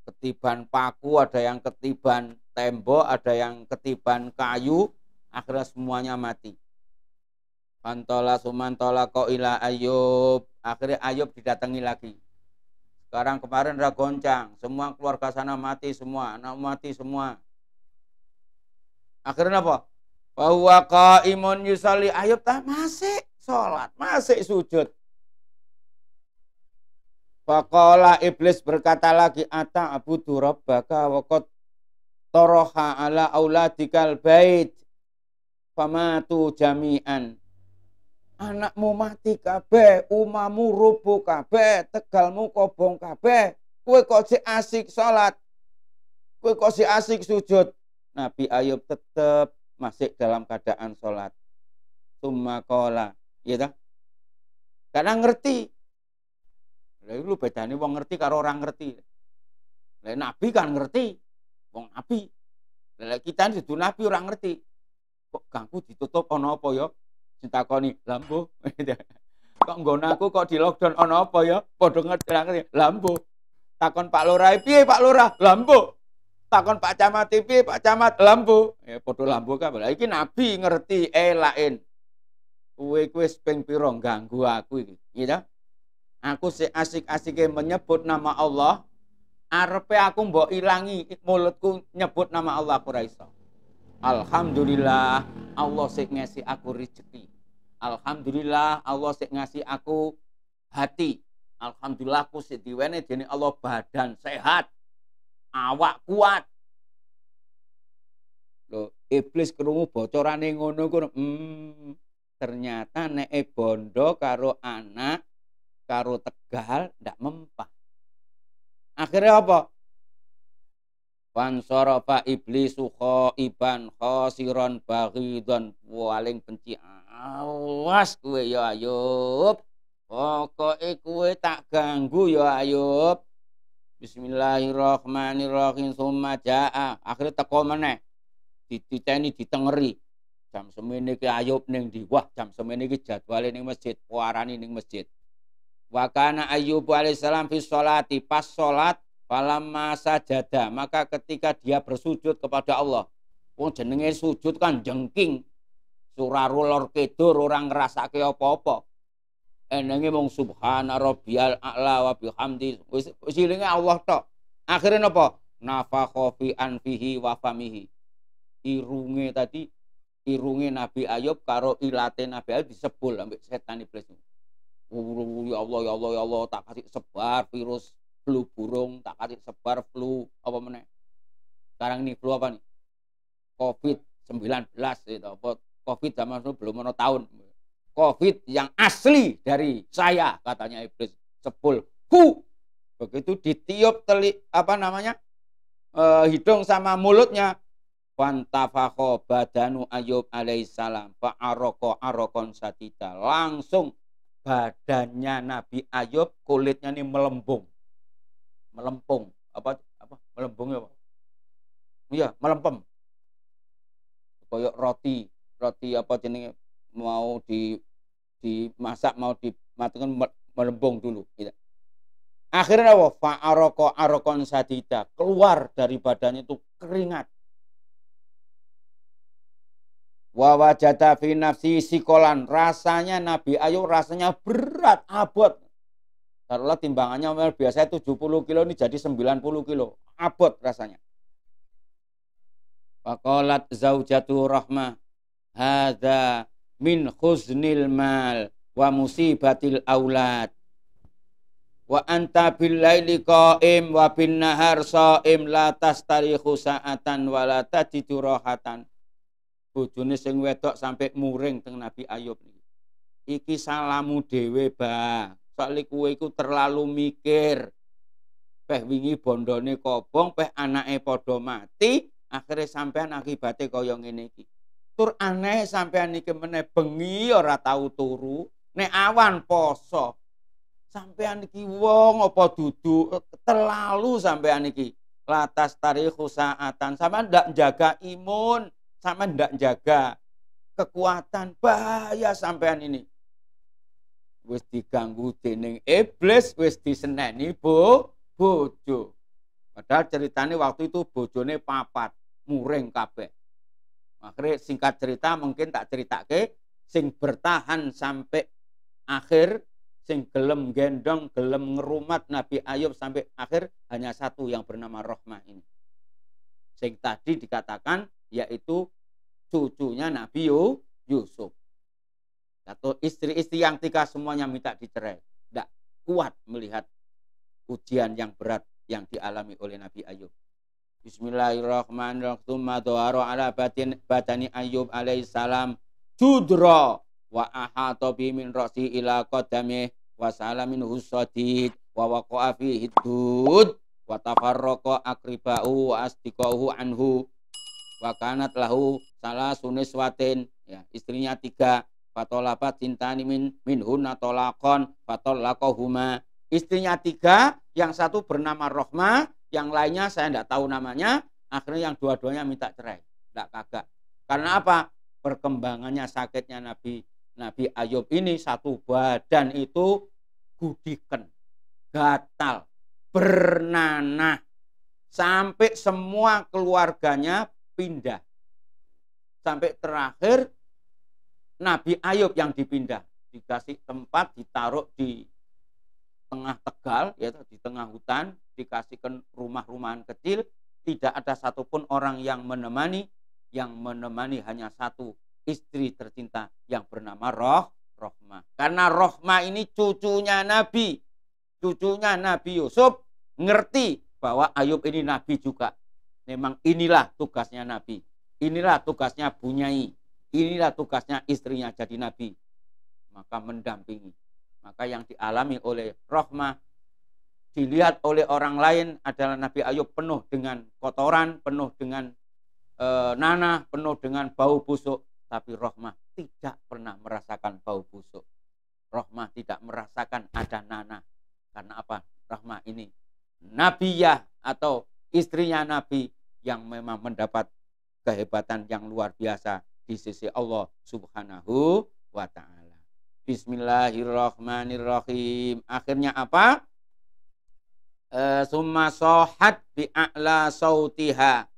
ketiban paku, ada yang ketiban tembok, ada yang ketiban kayu, akhirnya semuanya mati. Pantola sumantola ko ila Ayyub. Akhirnya Ayyub didatangi lagi. Sekarang kemarin udah goncang, semua keluarga sana mati semua, anak mati semua. Akhirnya apa? Bahwa qaimun yusalli, Ayyub masih sholat, masih sujud. Faqala, iblis berkata lagi, ata abudu rabbaka wa qad taraha ala auladikal bait famatu jami'an. Anakmu mati kabeh, umamu rubuh kabeh, tegalmu kobong kabeh. Kowe kok si asik sholat, kowe kok si asik sujud. Nabi Ayyub tetap masih dalam keadaan sholat. Summa qala, ya dah. Karena ngerti. Lah lu bedane wong ngerti karo orang ngerti. Lah Nabi kan ngerti, wong Nabi. Lah kita itu Nabi orang ngerti. Kok ganggu ditutup ana apa ya? Ditakoni, lambo. Kok nggon aku kok di lockdown ana apa ya? Padha ngerti, lambo. Takon Pak Lurah, piye Pak Lurah? Lambo. Takon Pak Camat, piye Pak Camat? Lambo. Ya padha lambo kabeh. Lah iki Nabi ngerti lain. Kowe wis ping pira ganggu aku iki, ya. Aku sik asik-asike menyebut nama Allah, arepe aku mbok ilangi mulutku nyebut nama Allah aku ora iso. Alhamdulillah Allah sik ngasih aku rezeki. Alhamdulillah Allah sik ngasih aku hati. Alhamdulillah aku sik diwene dening Allah badan sehat, awak kuat. Loh, iblis krungu bocorane ngono ku, ternyata nek bondo karo anak karo Tegal ndak mempan. Akhirnya apa? Fansarafa iblisu khaiban khasiran baghidan, paling benci. Awas kowe ya Ayyub. Pokoke kowe tak ganggu ya Ayyub. Bismillahirrahmanirrahim. Summa jaa. Akhirnya teko meneh. Dititeni ditengeri. Jam semene iki Ayub ning ndi? Wah, jam semene iki jadwale ning masjid, puarani ning masjid. Wa kana Ayyub alaihissalam fi sholati, pas salat falamma sajada, maka ketika dia bersujud kepada Allah. Wong jenenge sujud kan jengking. Suraru lor kedur ora ngrasake apa-apa. Enenge mung subhana rabbiyal a'la wa bihamdi. Wis ilinge Allah tok. Akhire napa? Nafakha fi anfihi wa famihi. Irunge tadi, irunge Nabi Ayub karo ilate Nabi Ayub disebul ambek setan iblis. Ya Allah ya Allah ya Allah, tak kasih sebar virus flu burung, tak kasih sebar flu apa meneh. Sekarang ini flu apa nih? COVID-19 itu. Covid zaman itu belum mau tahun. Covid yang asli dari saya, katanya iblis. Sepul. Begitu ditiup hidung sama mulutnya. Fantafakho badanu Ayub alaihissalam. Fa'aroko arokon sadida. Langsung badannya Nabi Ayub, kulitnya ini melempung. Melempung. Melempungnya apa? Iya, melempem. Kayak roti apa jenenge mau dimasak, mau dimatengkan melempung dulu gitu. Akhirnya apa? Fa'aroko arokon sadida, keluar dari badannya itu keringat. Wa wajada fi nafsi sikolan, rasanya Nabi Ayub rasanya berat, abot. Taruhlah timbangannya biasanya 70 kilo, ini jadi 90 kilo, abot rasanya. Faqalat zaujatu rahmah, hadza min khuznil mal wa musibatil aulad. Wa anta bil laili qa'im wa bin nahar sha'im, la tastarihu sa'atan wa la tajidu rahatan. Bojone sing wedok sampai muring teng Nabi Ayub niki. Iki salamu dhewe, Bah. Soale kowe iku terlalu mikir. Peh wingi bondone kobong, peh anake padha mati, akhire sampean akibate kaya ngene iki. Tur aneh sampean iki meneh bengi ora tau turu, nek awan poso. Sampean iki wong apa dudu terlalu sampean iki. Latas tarikhu sa'atan, sampean ndak jaga imun. Sama ndak jaga kekuatan, bahaya sampean ini. Wis diganggu dening iblis, wis diseneni bojo. Padahal ceritane waktu itu bojone papat, muring kabeh. Akhirnya singkat cerita mungkin tak ceritake, sing bertahan sampai akhir, sing gelem gendong, gelem ngerumat Nabi Ayub sampai akhir hanya satu yang bernama Rahmah ini. Sing tadi dikatakan yaitu cucunya Nabi Yusuf. Atau istri-istri yang tiga semuanya minta dicerai. Tidak kuat melihat ujian yang berat yang dialami oleh Nabi Ayub. Bismillahirrahmanirrahim. Tsumma dhahara ala batani Ayub alaihissalam judra wa ahata bi min ra'si ila qadamih wa salamin husadid wa waqa'a fihi dud wa tafarraqa akriba'u wa asdiqahu anhu. Wa kanat lahu salah suniswatin, ya, istrinya tiga. Fatolabat cintani minhunna tolakon fatolakohuma. Istrinya tiga, yang satu bernama Rohmah, yang lainnya saya tidak tahu namanya. Akhirnya yang dua-duanya minta cerai, tidak kagak. Karena apa? Perkembangannya sakitnya Nabi Ayub ini, satu badan itu gudiken, gatal, bernanah, sampai semua keluarganya pindah. Sampai terakhir Nabi Ayub yang dipindah, dikasih tempat, ditaruh di tengah Tegal, yaitu di tengah hutan, dikasihkan rumah-rumahan kecil, tidak ada satupun orang yang menemani hanya satu istri tercinta yang bernama Rohmah. Karena Rohmah ini cucunya Nabi Yusuf, ngerti bahwa Ayub ini Nabi juga. Memang inilah tugasnya Nabi, inilah tugasnya Bunyai, inilah tugasnya istrinya jadi Nabi. Maka mendampingi. Maka yang dialami oleh Rohmah, dilihat oleh orang lain adalah Nabi Ayub penuh dengan kotoran, penuh dengan nanah, penuh dengan bau busuk. Tapi Rohmah tidak pernah merasakan bau busuk. Rohmah tidak merasakan ada nanah. Karena apa? Rohmah ini nabiyah atau istrinya Nabi yang memang mendapat kehebatan yang luar biasa di sisi Allah Subhanahu wa ta'ala. Bismillahirrahmanirrahim. Akhirnya apa? Summa sohat bi'a'la sautiha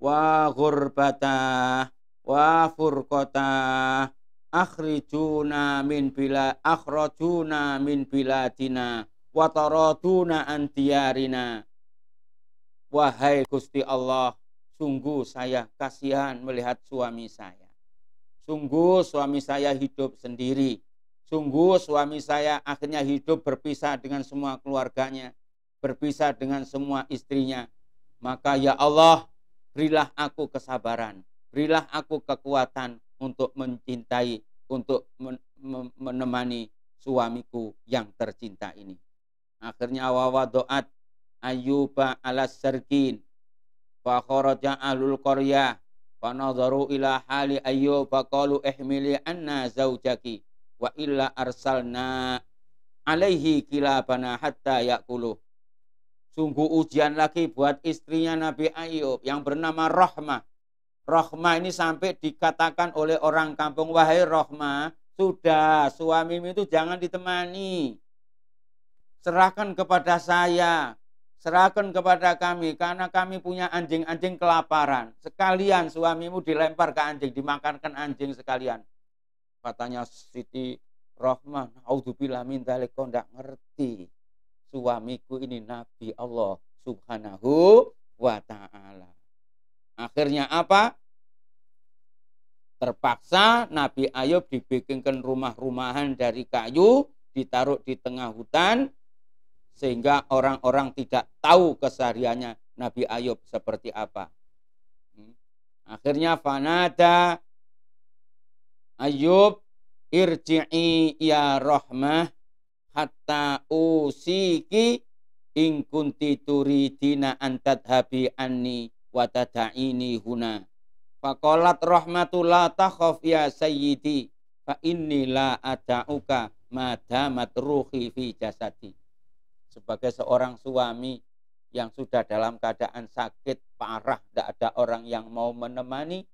wa ghurbata wa furqata akhrajuna min biladina wa taraduna an diyarina. Wahai Gusti Allah, sungguh saya kasihan melihat suami saya. Sungguh suami saya hidup sendiri. Sungguh suami saya akhirnya hidup berpisah dengan semua keluarganya, berpisah dengan semua istrinya. Maka ya Allah, berilah aku kesabaran, berilah aku kekuatan untuk mencintai, untuk menemani suamiku yang tercinta ini. Akhirnya wawadoat Ayyuba alas sarkin fa kharaja ahlul qaryah fa nadharu ila hali Ayyub fa qalu ihmili anna zaujaki wa illa arsalna alaihi kilabana hatta yakuluh. Sungguh ujian lagi buat istrinya Nabi Ayyub yang bernama Rahmah. Rahmah ini sampai dikatakan oleh orang kampung, wahai Rahmah, sudah suamimu itu jangan ditemani. Serahkan kepada saya, serahkan kepada kami, karena kami punya anjing-anjing kelaparan. Sekalian suamimu dilempar ke anjing, dimakankan anjing sekalian. Katanya Siti Rahmah, naudzubillah min dzalik, kau enggak ngerti. Suamiku ini Nabi Allah Subhanahu wa ta'ala. Akhirnya apa? Terpaksa Nabi Ayub dibikinkan rumah-rumahan dari kayu, ditaruh di tengah hutan, sehingga orang-orang tidak tahu kesehariannya Nabi Ayub seperti apa. Akhirnya fanada Ayub, irji'i ya Rahmah hatta usiki in kunti turidina an tadhabi anni wa tada'ini huna. Faqalat Rahmatu la takhaf ya sayyidi fa inni la ada'uka ma damat ruhi fi jasadi. Sebagai seorang suami yang sudah dalam keadaan sakit parah, tidak ada orang yang mau menemani,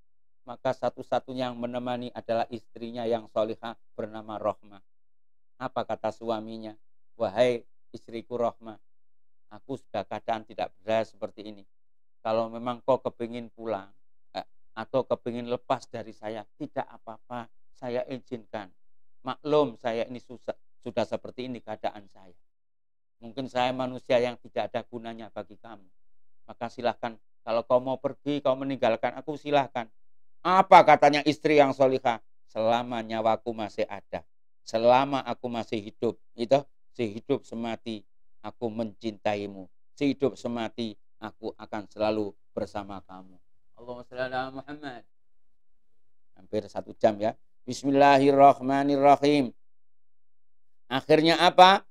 maka satu-satunya yang menemani adalah istrinya yang solihah bernama Rahmah. Apa kata suaminya? Wahai istriku Rahmah, aku sudah keadaan tidak berdaya seperti ini. Kalau memang kau kepingin pulang atau kepingin lepas dari saya, tidak apa-apa, saya izinkan. Maklum saya ini sudah seperti ini keadaan saya. Mungkin saya manusia yang tidak ada gunanya bagi kamu. Maka silahkan, kalau kau mau pergi, kau meninggalkan aku, silahkan. Apa katanya istri yang solihah? Selama nyawaku masih ada, selama aku masih hidup, itu sehidup semati aku mencintaimu, sehidup semati aku akan selalu bersama kamu. Allahumma shalli ala Muhammad. Hampir 1 jam ya. Bismillahirrahmanirrahim. Akhirnya apa?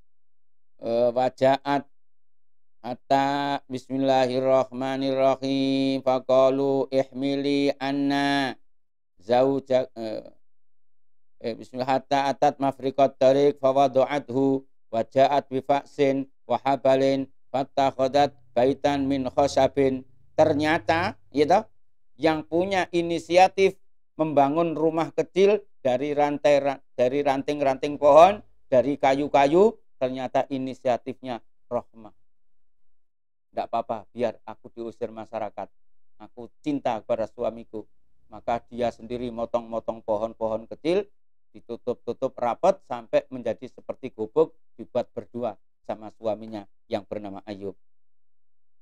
Wajaat hatta bismillahirrahmanirrahim faqalu ihmili anna zaujak bismillah hatta atat mafriqat tariq fawadu'athu wajaat bifaksin wahabalin fatakhadat baitan min khosabin. Ternyata gitu, yang punya inisiatif membangun rumah kecil dari ranting-ranting pohon, dari kayu-kayu, ternyata inisiatifnya Rahmah. Tidak apa-apa, biar aku diusir masyarakat, aku cinta kepada suamiku. Maka dia sendiri motong-motong pohon-pohon kecil, ditutup-tutup rapat sampai menjadi seperti gubuk, dibuat berdua sama suaminya yang bernama Ayub.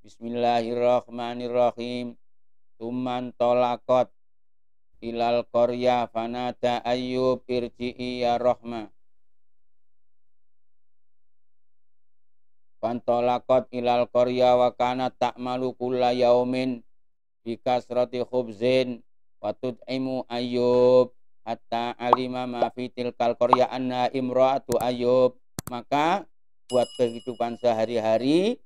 Bismillahirrahmanirrahim. Tuman tolakot ilal qarya fanada Ayub irji'i ya Rahmah. Fantolakot ilal qarya wa kanat ta'malu kulla yaumin bikasrati khubzin wa tud'imu Ayyub hatta alima ma fi tilkal qarya anna imra'atu Ayyub. Maka buat kehidupan sehari-hari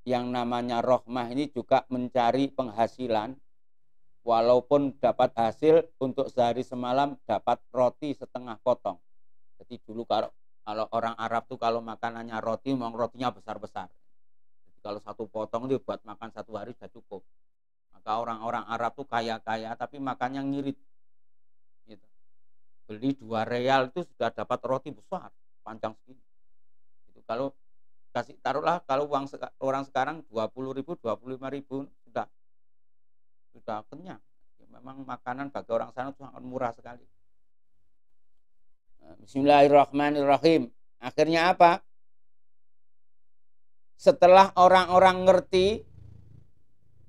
yang namanya Rahmah ini juga mencari penghasilan, walaupun dapat hasil untuk sehari semalam dapat roti setengah potong. Jadi dulu kalau orang Arab tuh kalau makanannya roti, mau rotinya besar-besar. Kalau satu potong itu buat makan satu hari sudah cukup. Maka orang-orang Arab tuh kaya-kaya tapi makannya ngirit. Gitu. Beli 2 real itu sudah dapat roti besar, panjang segini. Itu kalau kasih taruhlah kalau uang orang sekarang 20.000, 25.000 sudah kenyang. Memang makanan bagi orang sana itu sangat murah sekali. Bismillahirrahmanirrahim. Akhirnya apa? Setelah orang-orang ngerti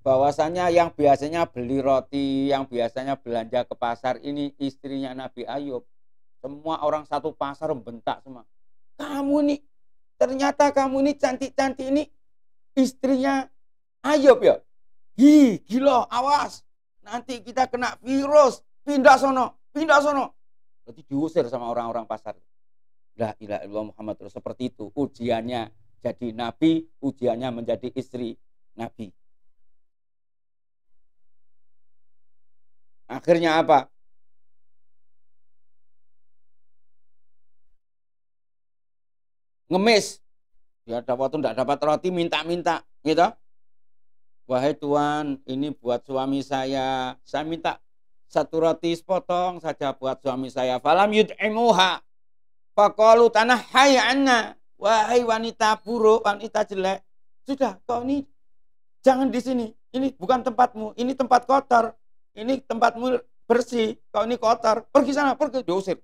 bahwasanya yang biasanya beli roti, yang biasanya belanja ke pasar ini istrinya Nabi Ayub. Semua orang satu pasar membentak semua. Kamu nih, ternyata kamu ini cantik-cantik ini istrinya Ayub ya? Hi, gila, awas. Nanti kita kena virus. Pindah sono. Berarti diusir sama orang-orang pasar. La ilaha illallah Muhammad Rasul. Seperti itu. Ujiannya jadi nabi, ujiannya menjadi istri nabi. Akhirnya apa? Ngemis. Dia waktu tidak dapat roti, minta-minta. Gitu. Wahai Tuhan, ini buat suami saya minta satu roti sepotong saja buat suami saya. Falam yud'imuha. Faqalu tanahhai anna. Wahai wanita buruk, wanita jelek. Sudah, kau ini jangan di sini. Ini bukan tempatmu, ini tempat kotor. Ini tempatmu bersih, kau ini kotor. Pergi sana, pergi, diusir.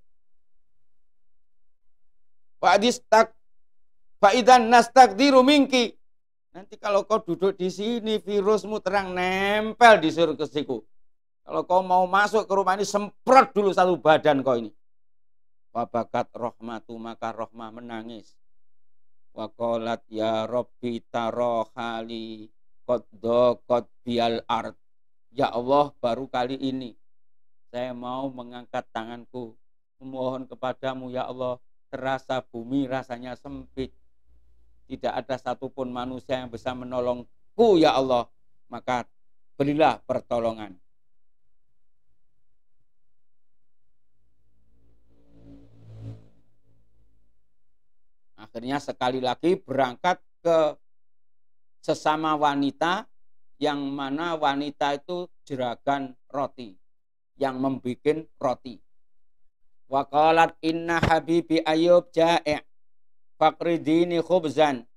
Fa'idan nastakdiru minki. Nanti kalau kau duduk di sini, virusmu terang nempel di surgasiku. Kalau kau mau masuk ke rumah ini, semprot dulu satu badan kau ini. Wabakat rohmatu, maka rohmah menangis. Waqalat ya Rabbi tarohali qad bial ard. Ya Allah, baru kali ini saya mau mengangkat tanganku. Memohon kepadamu ya Allah, terasa bumi rasanya sempit. Tidak ada satupun manusia yang bisa menolongku ya Allah. Maka berilah pertolongan. Akhirnya sekali lagi berangkat ke sesama wanita, yang mana wanita itu jeragan roti, yang membuat roti. Wa qalat inna habibi Ayub ja'i' faqridini khubzan.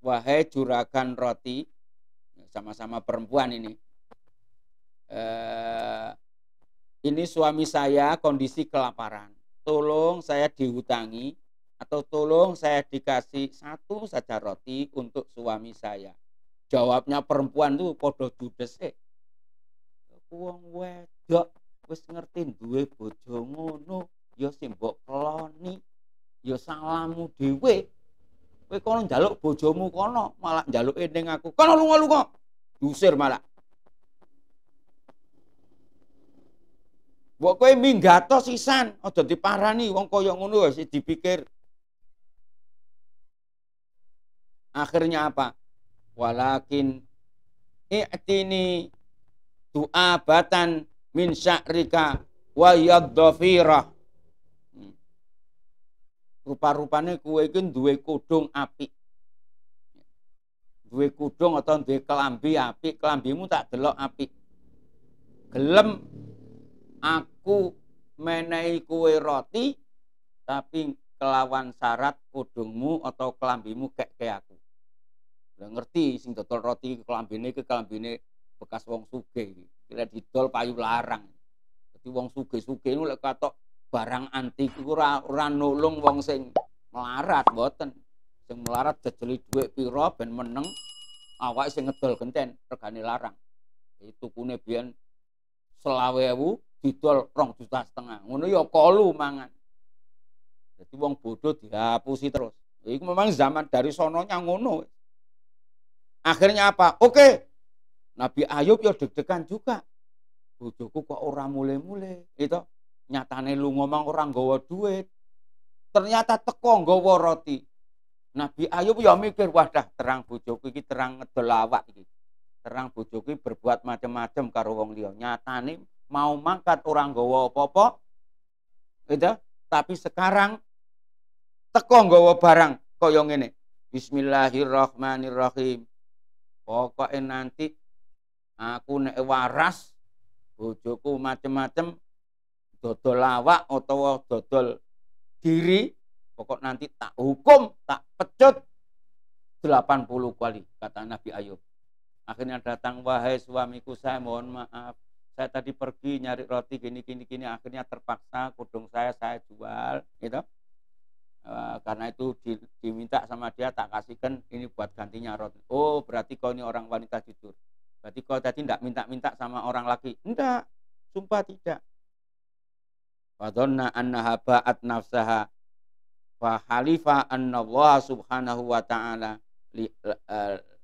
Wahai juragan roti, sama-sama perempuan ini. Ini suami saya kondisi kelaparan. Tolong saya dihutangi atau tolong saya dikasih satu saja roti untuk suami saya. Jawabnya perempuan tuh podo judes. Wong wedok wis ngerti duwe bojo ngono, ya simbok keloni. Ya salahmu dhewe. Kowe kono njaluk bojomu kono, malah njaluke ning aku. Kono lunga-lunga. Diusir malah. Mbok kowe minggato sisan, aja diparani wong kaya ngono wis dipikir. Akhirnya apa? Walakin i'tini du'abatan min sya'rika wa yadhafirah. Rupa-rupane kowe iki duwe kudung apik. Duwe kudung atau duwe kelambi apik, kelambimu tak delok apik. Gelem aku menehi kowe roti tapi kelawan syarat kudungmu atau kelambimu kek aku. Lah ngerti sing dodol roti kelambine bekas wong sugih iki. Kira didol payu larang. Dadi wong sugih-sugih niku lek katok barang antik iku ora nulung wong sing melarat mboten. Sing melarat jejeli dhuwit pira ben meneng awake sing ngedol genten regane larang. Tukune biyen 20.000 didol 2,5 juta. Ngono ya kolu mangan. Jadi wong bodoh dihapusi terus. Iku memang zaman dari sononya ngono. Akhirnya apa? Oke. Nabi Ayub ya deg-degan juga. Bojoku kok ora mule-mule, itu. Nyatane lu ngomong orang nggawa duit. Ternyata teko nggawa roti. Nabi Ayub ya mikir, wadah terang bojoku iki terang ngedol awak iki. Terang bojoku berbuat macam-macam karo wong liya. Nyatane mau mangkat orang nggawa apa-apa. Gitu. Tapi sekarang teko nggawa barang kaya ngene. Bismillahirrahmanirrahim. Pokoknya nanti aku nek waras bojoku macem-macem dodol lawak utawa dodol diri, pokok nanti tak hukum, tak pecut 80 kali, kata Nabi Ayub. Akhirnya datang, wahai suamiku, saya mohon maaf, saya tadi pergi nyari roti gini, akhirnya terpaksa kudung saya jual, gitu. Karena itu diminta sama dia, tak kasihkan, ini buat gantinya roti. Oh, berarti kau ini orang wanita jujur. Berarti kau tadi tidak minta-minta sama orang laki. Enggak, sumpah tidak. Fadonna annaha ba'at nafsaha wa halifa anna Allah subhanahu wa ta'ala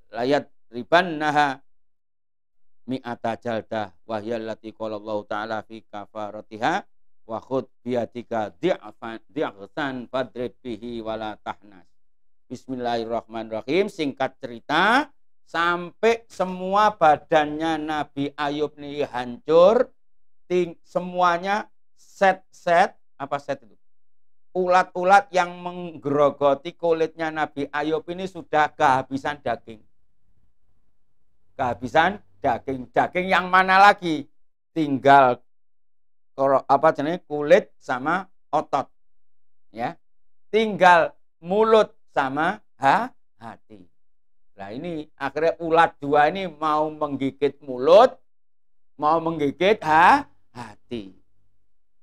layat ribannaha mi'ata jaldah wa hiya allati qala Allah ta'ala fi kafaratiha wa khud biyatika di'afan fadrib bihi wala tahnas. Bismillahirrahmanirrahim. Singkat cerita, sampai semua badannya Nabi Ayub ini hancur, semuanya set apa set itu? Ulat-ulat yang menggerogoti kulitnya Nabi Ayub ini sudah kehabisan daging. Kehabisan daging yang mana lagi? Tinggal kulit sama otot, ya. Tinggal mulut sama hati. Nah ini akhirnya ulat dua ini mau menggigit mulut, mau menggigit hati.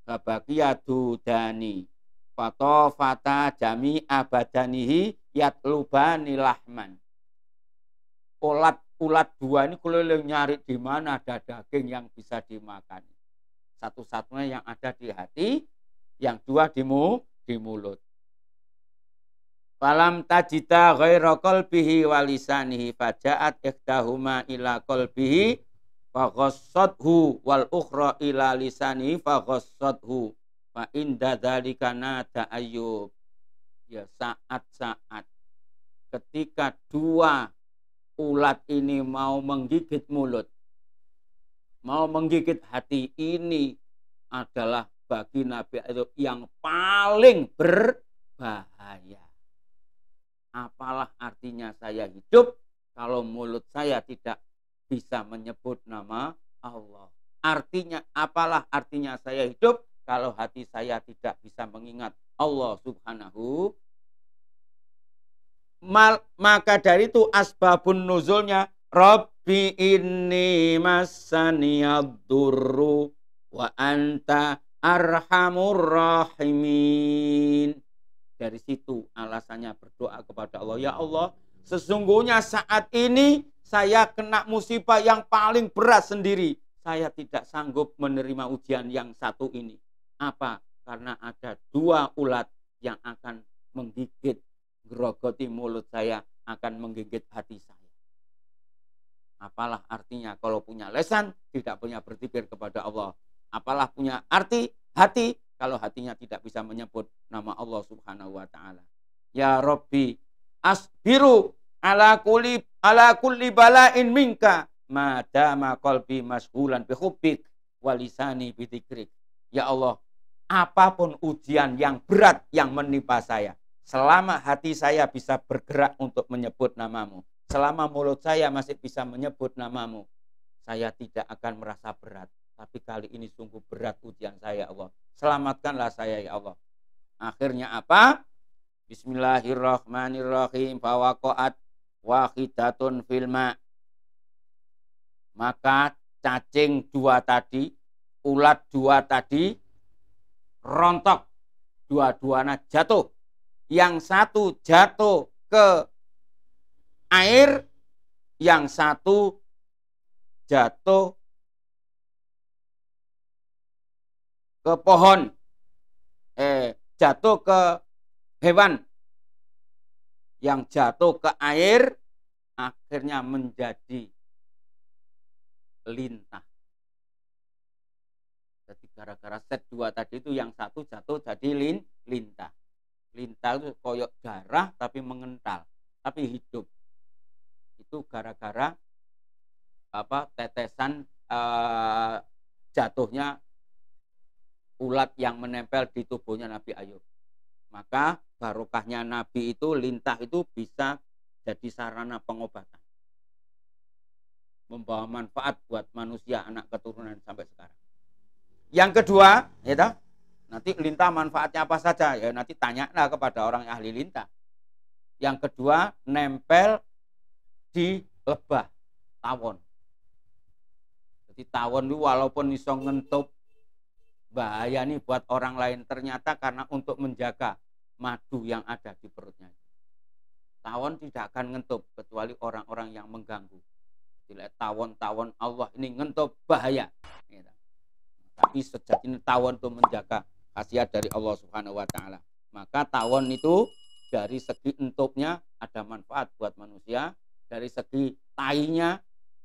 Babaqiyatu dani fatofata jami abadanihi yatlubani lahman. Ulat dua ini keliling nyari di mana ada daging yang bisa dimakan. Satu-satunya yang ada di hati, yang dua di mulut. Falam tajita ghaira qalbihi wa lisanihi faja'at ihdahuma ila qalbihi faghassathu wal ukhra ila lisanihi faghassathu fa inda dzalika nada Ayub. Ya, saat-saat ketika dua ulat ini mau menggigit mulut, mau menggigit hati, ini adalah bagi Nabi Ayub yang paling berbahaya. Apalah artinya saya hidup kalau mulut saya tidak bisa menyebut nama Allah. Apalah artinya saya hidup kalau hati saya tidak bisa mengingat Allah subhanahu. Maka dari itu asbabun nuzulnya Rabbi inni massaniyad-durru wa anta arhamur rahimin. Dari situ alasannya berdoa kepada Allah. Ya Allah, sesungguhnya saat ini saya kena musibah yang paling berat sendiri. Saya tidak sanggup menerima ujian yang satu ini. Apa? Karena ada dua ulat yang akan menggigit, gerogoti mulut saya, akan menggigit hati saya. Apalah artinya kalau punya lesan, tidak punya berpikir kepada Allah. Apalah punya arti hati, kalau hatinya tidak bisa menyebut nama Allah subhanahu wa ta'ala. Ya Rabbi, asbiru ala kulli bala'in minka madama qalbi mashulan bihubbik walisani bidikrik. Ya Allah, apapun ujian yang berat yang menimpa saya, selama hati saya bisa bergerak untuk menyebut namamu, selama mulut saya masih bisa menyebut namamu, saya tidak akan merasa berat. Tapi kali ini sungguh berat ujian saya, Allah. Selamatkanlah saya, ya Allah. Akhirnya apa? Bismillahirrahmanirrahim. Fawaqa'at wahidatun filma. Maka cacing dua tadi, ulat dua tadi, rontok. Dua-duanya jatuh. Yang satu jatuh ke air, yang satu jatuh ke pohon, jatuh ke hewan, yang jatuh ke air akhirnya menjadi lintah. Jadi gara-gara set dua tadi itu, yang satu jatuh jadi lintah. Lintah itu koyok darah tapi mengental, tapi hidup. Itu gara-gara tetesan jatuhnya ulat yang menempel di tubuhnya Nabi Ayub. Maka barokahnya Nabi itu, lintah itu bisa jadi sarana pengobatan. Membawa manfaat buat manusia, anak keturunan sampai sekarang. Yang kedua, ya, nanti lintah manfaatnya apa saja? Ya nanti tanyalah kepada orang ahli lintah. Yang kedua, nempel di lebah tawon. Jadi tawon itu walaupun iso ngentup, bahaya nih buat orang lain, ternyata karena untuk menjaga madu yang ada di perutnya. Tawon tidak akan ngentup kecuali orang-orang yang mengganggu. Jadi tawon-tawon Allah ini ngentup bahaya. Tapi sejatinya tawon itu menjaga khasiat dari Allah Subhanahu wa taala. Maka tawon itu dari segi entupnya ada manfaat buat manusia, dari segi tainya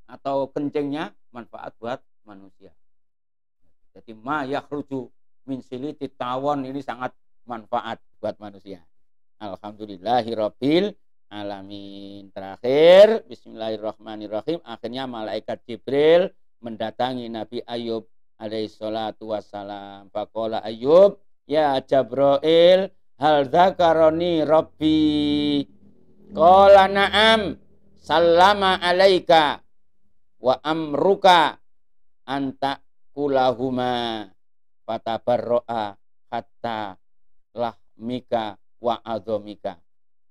atau kencingnya manfaat buat manusia. Jadi ma yakhruju min siliti tawon ini sangat manfaat buat manusia. Alhamdulillahirabbil alamin. Terakhir, bismillahirrahmanirrahim. Akhirnya malaikat Jibril mendatangi Nabi Ayub alaihi salatu wassalam. Faqala Ayub, ya Jibril, hal dzakaroni rabbi. Qala na'am, sallama alaika wa amruka anta kulahuma fatabarro'a hatta lahmika wa azomika.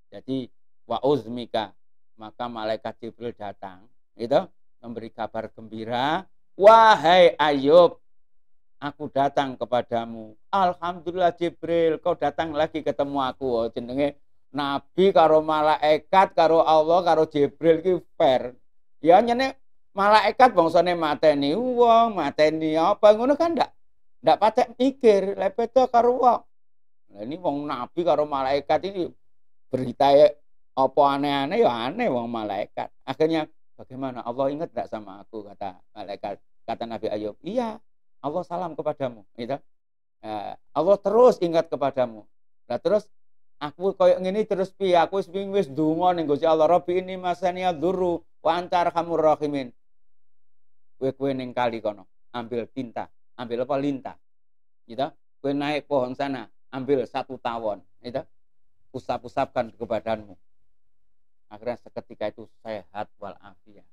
Jadi wa uzmika, maka malaikat Jibril datang gitu memberi kabar gembira, wahai Ayub, aku datang kepadamu. Alhamdulillah Jibril, kau datang lagi ketemu aku. Oh, jenenge Nabi karo malaikat karo Allah karo Jibril ki fair. Ya nyene malaikat bangsane mateni wong, mateni apa ngono kan ndak patek mikir, lepeto karo wong. Nah ini wong Nabi karo malaikat ini berita apa aneh-aneh ya aneh wong malaikat. Akhirnya bagaimana? Allah ingat enggak sama aku, kata malaikat, kata Nabi Ayub. Iya, Allah salam kepadamu, gitu. Allah terus ingat kepadamu. Nah terus aku koyo ngene terus piye? Aku wis ndonga ning Gusti Allah, Rabbi ini masaniya dzurru wa anta arhamur rahimin. Kowe ning kali kono, ambil tinta, ambil apa lintah. Gitu. Kowe naik pohon sana, ambil satu tawon, gitu. Usap-usapkan ke badanmu. Akhirnya seketika itu sehat walafiat.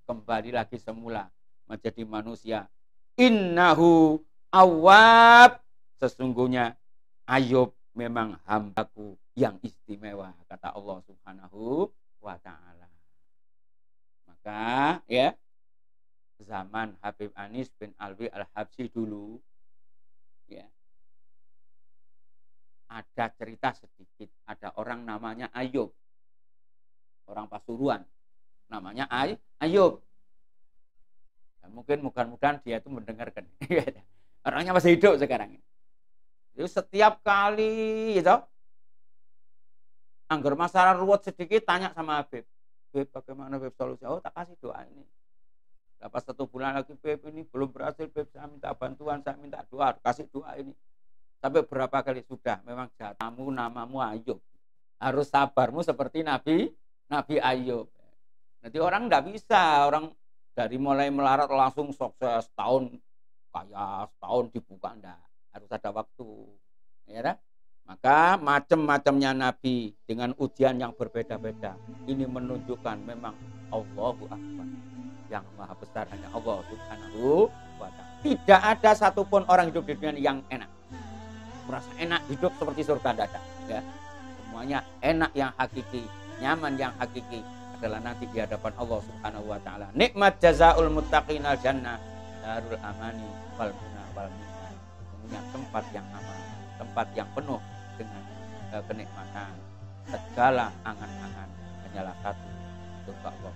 Kembali lagi semula menjadi manusia. Innahu awwab. Sesungguhnya Ayub memang hambaku yang istimewa, kata Allah Subhanahu wa taala. Maka ya, zaman Habib Anis bin Alwi Al-Habsyi dulu ya, ada cerita sedikit, ada orang namanya Ayub, orang Pasuruan, namanya Ayub. Nah, mudah-mudahan dia itu mendengarkan. Orangnya masih hidup sekarang. Itu setiap kali gitu, anggar masalah ruwet sedikit tanya sama Habib, Habib bagaimana Habib solusi? Oh tak kasih doa ini. Lepas 1 bulan lagi, Habib ini belum berhasil, Habib saya minta bantuan, saya minta doa, kasih doa ini. Sampai berapa kali sudah, memang jatamu namamu Ayub. Harus sabarmu seperti Nabi Ayub. Nanti orang enggak bisa, orang dari mulai melarat langsung sukses, setahun kaya, setahun dibuka, enggak. Harus ada waktu. Ya kan? Maka macam-macamnya Nabi dengan ujian yang berbeda-beda. Ini menunjukkan memang Allahu Akbar. Yang maha besar hanya Allah Subhanahu wa ta'ala. Tidak ada satupun orang hidup di dunia yang enak. Merasa enak hidup seperti surga, tidak ada. Ya. Semuanya enak yang hakiki, nyaman yang hakiki adalah nanti di hadapan Allah Subhanahu wa taala. Nikmat jazaul muttaqin al jannah darul amani wal munah wal minah. Semuanya tempat yang aman, tempat yang penuh dengan kenikmatan. Segala angan-angan hanyalah satu, surga Allah.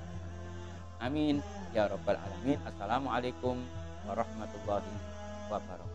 Amin ya rabbal alamin. Assalamualaikum warahmatullahi wabarakatuh.